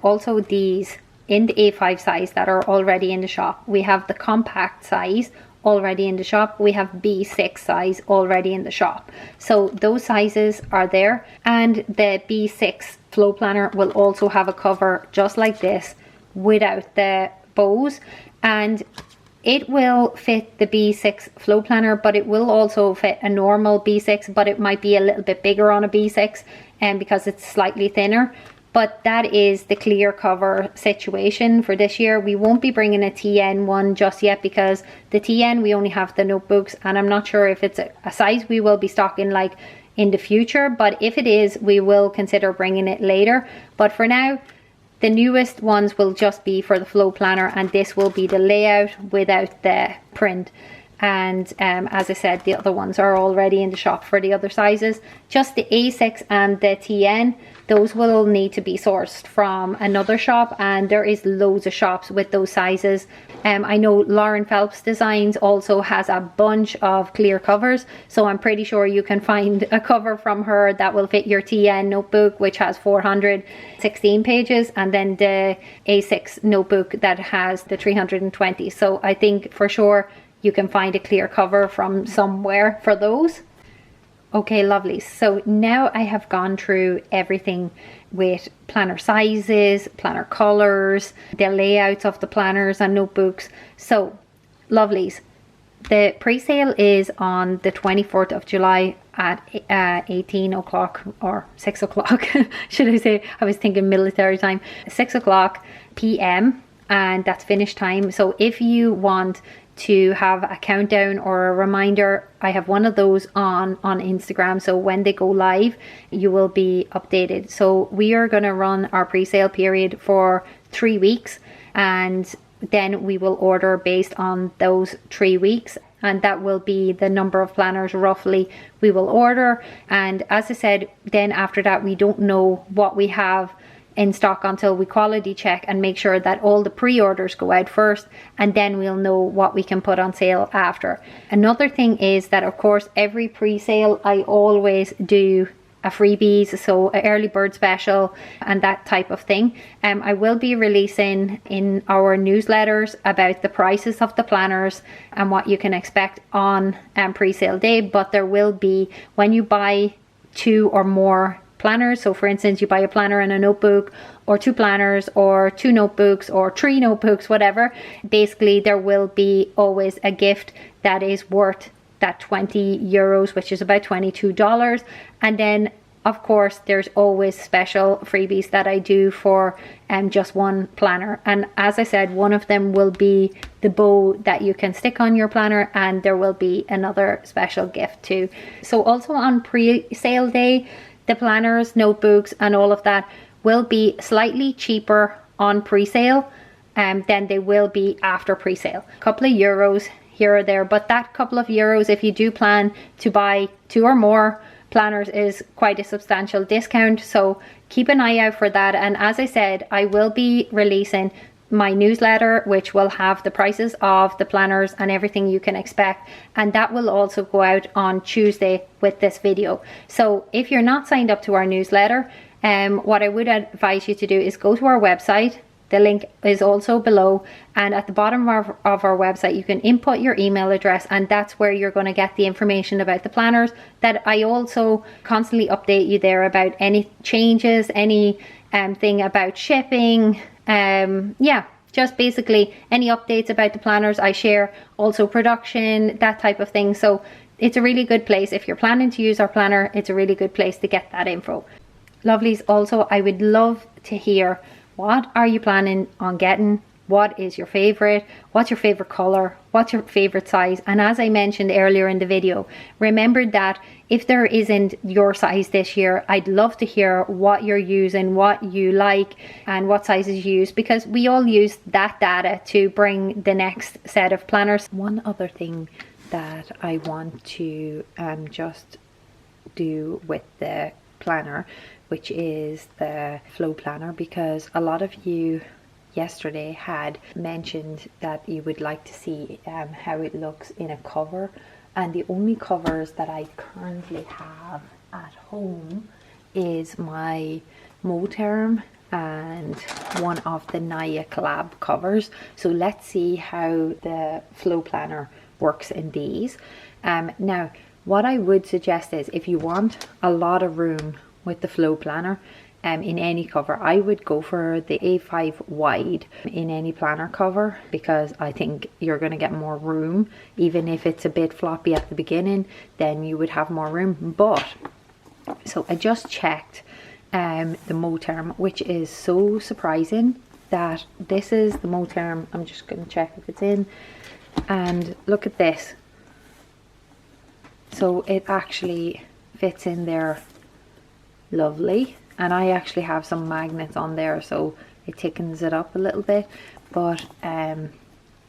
also these in the A5 size that are already in the shop. We have the compact size already in the shop. We have B6 size already in the shop. So those sizes are there, and the B6 flow planner will also have a cover just like this without the bows, and it will fit the B6 flow planner, but it will also fit a normal B6, but it might be a little bit bigger on a B6 because it's slightly thinner. But that is the clear cover situation for this year. We won't be bringing a TN one just yet because the TN, we only have the notebooks, and I'm not sure if it's a size we will be stocking like in the future, but if it is, we will consider bringing it later. But for now, the newest ones will just be for the flow planner, and this will be the layout without the print. And as I said, the other ones are already in the shop for the other sizes. Just the A6 and the TN, those will need to be sourced from another shop, and there is loads of shops with those sizes. I know Lauren Phelps Designs also has a bunch of clear covers, so I'm pretty sure you can find a cover from her that will fit your TN notebook, which has 416 pages, and then the A6 notebook that has the 320. So I think for sure you can find a clear cover from somewhere for those. Okay, lovely. So now I have gone through everything with planner sizes, planner colors, the layouts of the planners and notebooks. So, lovelies, the pre-sale is on the 24th of July at 18 o'clock or 6 o'clock, should I say? I was thinking military time. 6 o'clock p.m. and that's finish time. So if you want to have a countdown or a reminder, I have one of those on Instagram, so when they go live you will be updated. So we are going to run our pre-sale period for 3 weeks, and then we will order based on those 3 weeks, and that will be the number of planners roughly we will order. And as I said, then after that we don't know what we have in stock until we quality check and make sure that all the pre-orders go out first, and then we'll know what we can put on sale after. Another thing is that of course every pre-sale I always do a freebies, so an early bird special and that type of thing. I will be releasing in our newsletters about the prices of the planners and what you can expect on pre-sale day, but there will be, when you buy 2 or more planners, so for instance you buy a planner and a notebook, or 2 planners or 2 notebooks or 3 notebooks, whatever, basically there will be always a gift that is worth that 20 euros, which is about $22. And then of course there's always special freebies that I do for just one planner, and as I said, one of them will be the bow that you can stick on your planner, and there will be another special gift too. So also on pre-sale day, the planners, notebooks and all of that will be slightly cheaper on pre-sale than they will be after pre-sale. A couple of euros here or there, but that couple of euros, if you do plan to buy 2 or more planners, is quite a substantial discount. So keep an eye out for that. And as I said, I will be releasing my newsletter, which will have the prices of the planners and everything you can expect, and that will also go out on Tuesday with this video. So if you're not signed up to our newsletter, what I would advise you to do is go to our website. The link is also below, and at the bottom of our website you can input your email address, and that's where you're going to get the information about the planners. That I also constantly update you there about any changes, any thing about shipping, yeah, just basically any updates about the planners I share, also production, that type of thing. So it's a really good place if you're planning to use our planner. It's a really good place to get that info. Lovelies, also I would love to hear, what are you planning on getting? What is your favorite? What's your favorite color? What's your favorite size? And as I mentioned earlier in the video, remember that if there isn't your size this year, I'd love to hear what you're using, what you like and what sizes you use, because we all use that data to bring the next set of planners. One other thing that I want to just do with the planner, which is the flow planner, because a lot of you yesterday had mentioned that you would like to see how it looks in a cover And the only covers that I currently have at home is my Moterm and one of the Naya collab covers. So let's see how the flow planner works in these. Now what I would suggest is, if you want a lot of room with the flow planner in any cover, I would go for the A5 wide in any planner cover, because I think you're going to get more room. Even if it's a bit floppy at the beginning, then you would have more room. But so I just checked the Moterm, which is so surprising that this is the Moterm. I'm just going to check if it's in, and look at this. So it actually fits in there lovely, and I actually have some magnets on there, so it thickens it up a little bit. But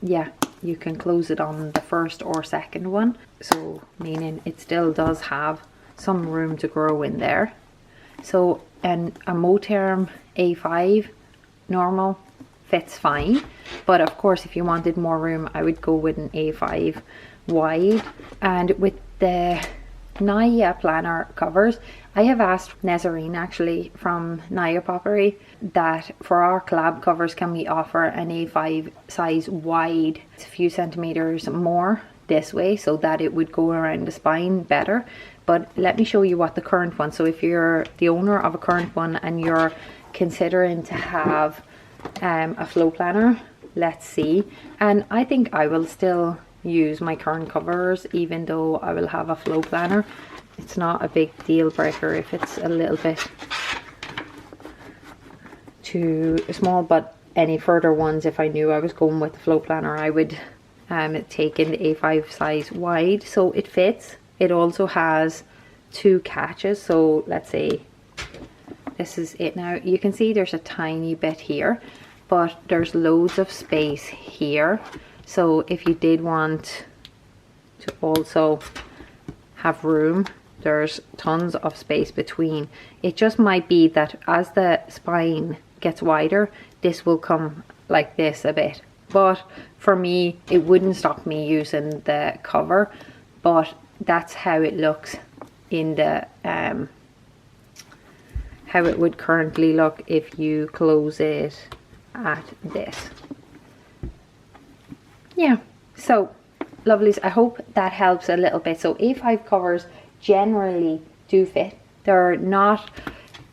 yeah, you can close it on the first or second one, so meaning it still does have some room to grow in there. So a Moterm A5 normal fits fine, but of course if you wanted more room, I would go with an A5 wide. And with the Naya planner covers, I have asked Nezarine actually from Naya Pottery that for our collab covers, can we offer an A5 size wide, it's a few centimeters more this way, so that it would go around the spine better. But let me show you what the current one, so if you're the owner of a current one and you're considering to have a flow planner, let's see. And I think I will still use my current covers even though I will have a flow planner. It's not a big deal breaker if it's a little bit too small, but any further ones, if I knew I was going with the flow planner, I would take in the A5 size wide. So it fits. It also has two catches, so let's say this is it. Now you can see there's a tiny bit here, but there's loads of space here. So if you did want to also have room, there's tons of space between. It just might be that as the spine gets wider, this will come like this a bit. But for me, it wouldn't stop me using the cover, but that's how it looks in the how it would currently look if you close it at this. Yeah, so lovelies, I hope that helps a little bit. So A5 covers generally do fit. They're not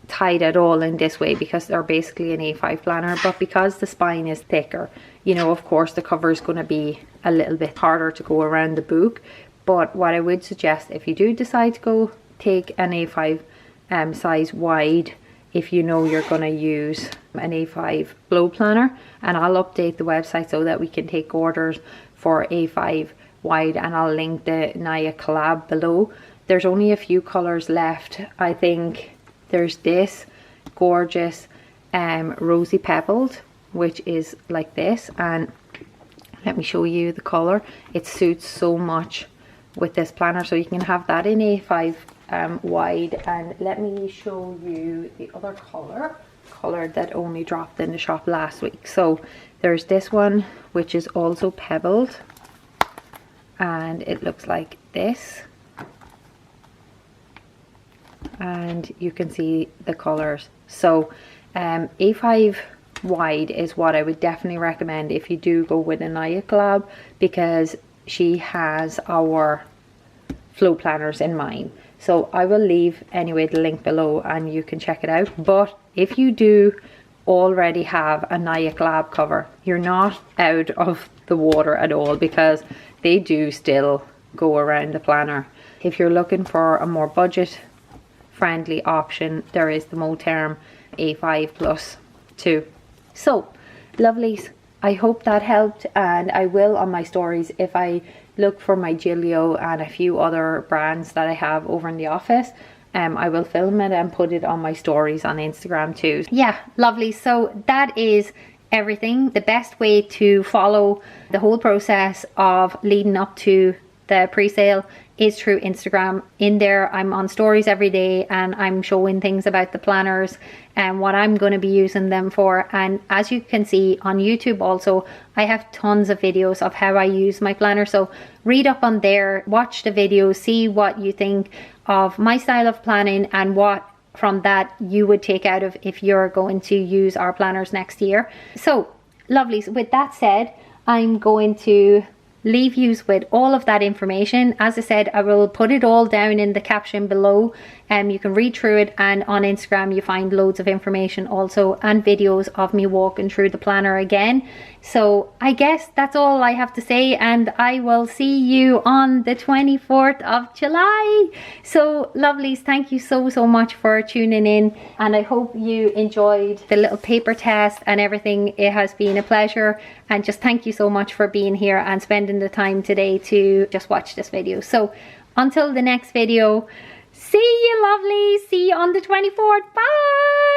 tied at all in this way because they're basically an A5 planner, but because the spine is thicker, you know, of course the cover is going to be a little bit harder to go around the book. But what I would suggest, if you do decide to go take an A5 size wide, if you know you're going to use an A5 flow planner, and I'll update the website so that we can take orders for A5 wide, and I'll link the Naya collab below. There's only a few colors left. I think there's this gorgeous rosy pebbled, which is like this, and let me show you the color. It suits so much with this planner, so you can have that in A5 wide. And let me show you the other color that only dropped in the shop last week. So there's this one, which is also pebbled, and it looks like this, and you can see the colors. So A5 wide is what I would definitely recommend if you do go with a Naya collab, because she has our flow planners in mind. So I will leave anyway the link below and you can check it out. But if you do already have a Naya collab cover, you're not out of the water at all, because they do still go around the planner. If you're looking for a more budget friendly option, there is the Moterm A5 Plus too. So lovelies, I hope that helped, and I will on my stories, if I look for my Gilio and a few other brands that I have over in the office, I will film it and put it on my stories on Instagram too. Yeah, lovely. So that is everything. The best way to follow the whole process of leading up to the pre-sale is through Instagram. In there I'm on stories every day and I'm showing things about the planners and what I'm going to be using them for. And as you can see on YouTube also, I have tons of videos of how I use my planner, so read up on there, watch the videos, see what you think of my style of planning and what from that you would take out of if you're going to use our planners next year. So lovely, with that said, I'm going to leave you with all of that information. As I said, I will put it all down in the caption below and you can read through it, and on Instagram you find loads of information also and videos of me walking through the planner again. So I guess that's all I have to say, and I will see you on the 24th of July. So lovelies, thank you so much for tuning in, and I hope you enjoyed the little paper test and everything. It has been a pleasure, and just thank you so much for being here and spending the time today to just watch this video. So until the next video, see you lovely, see you on the 24th, bye.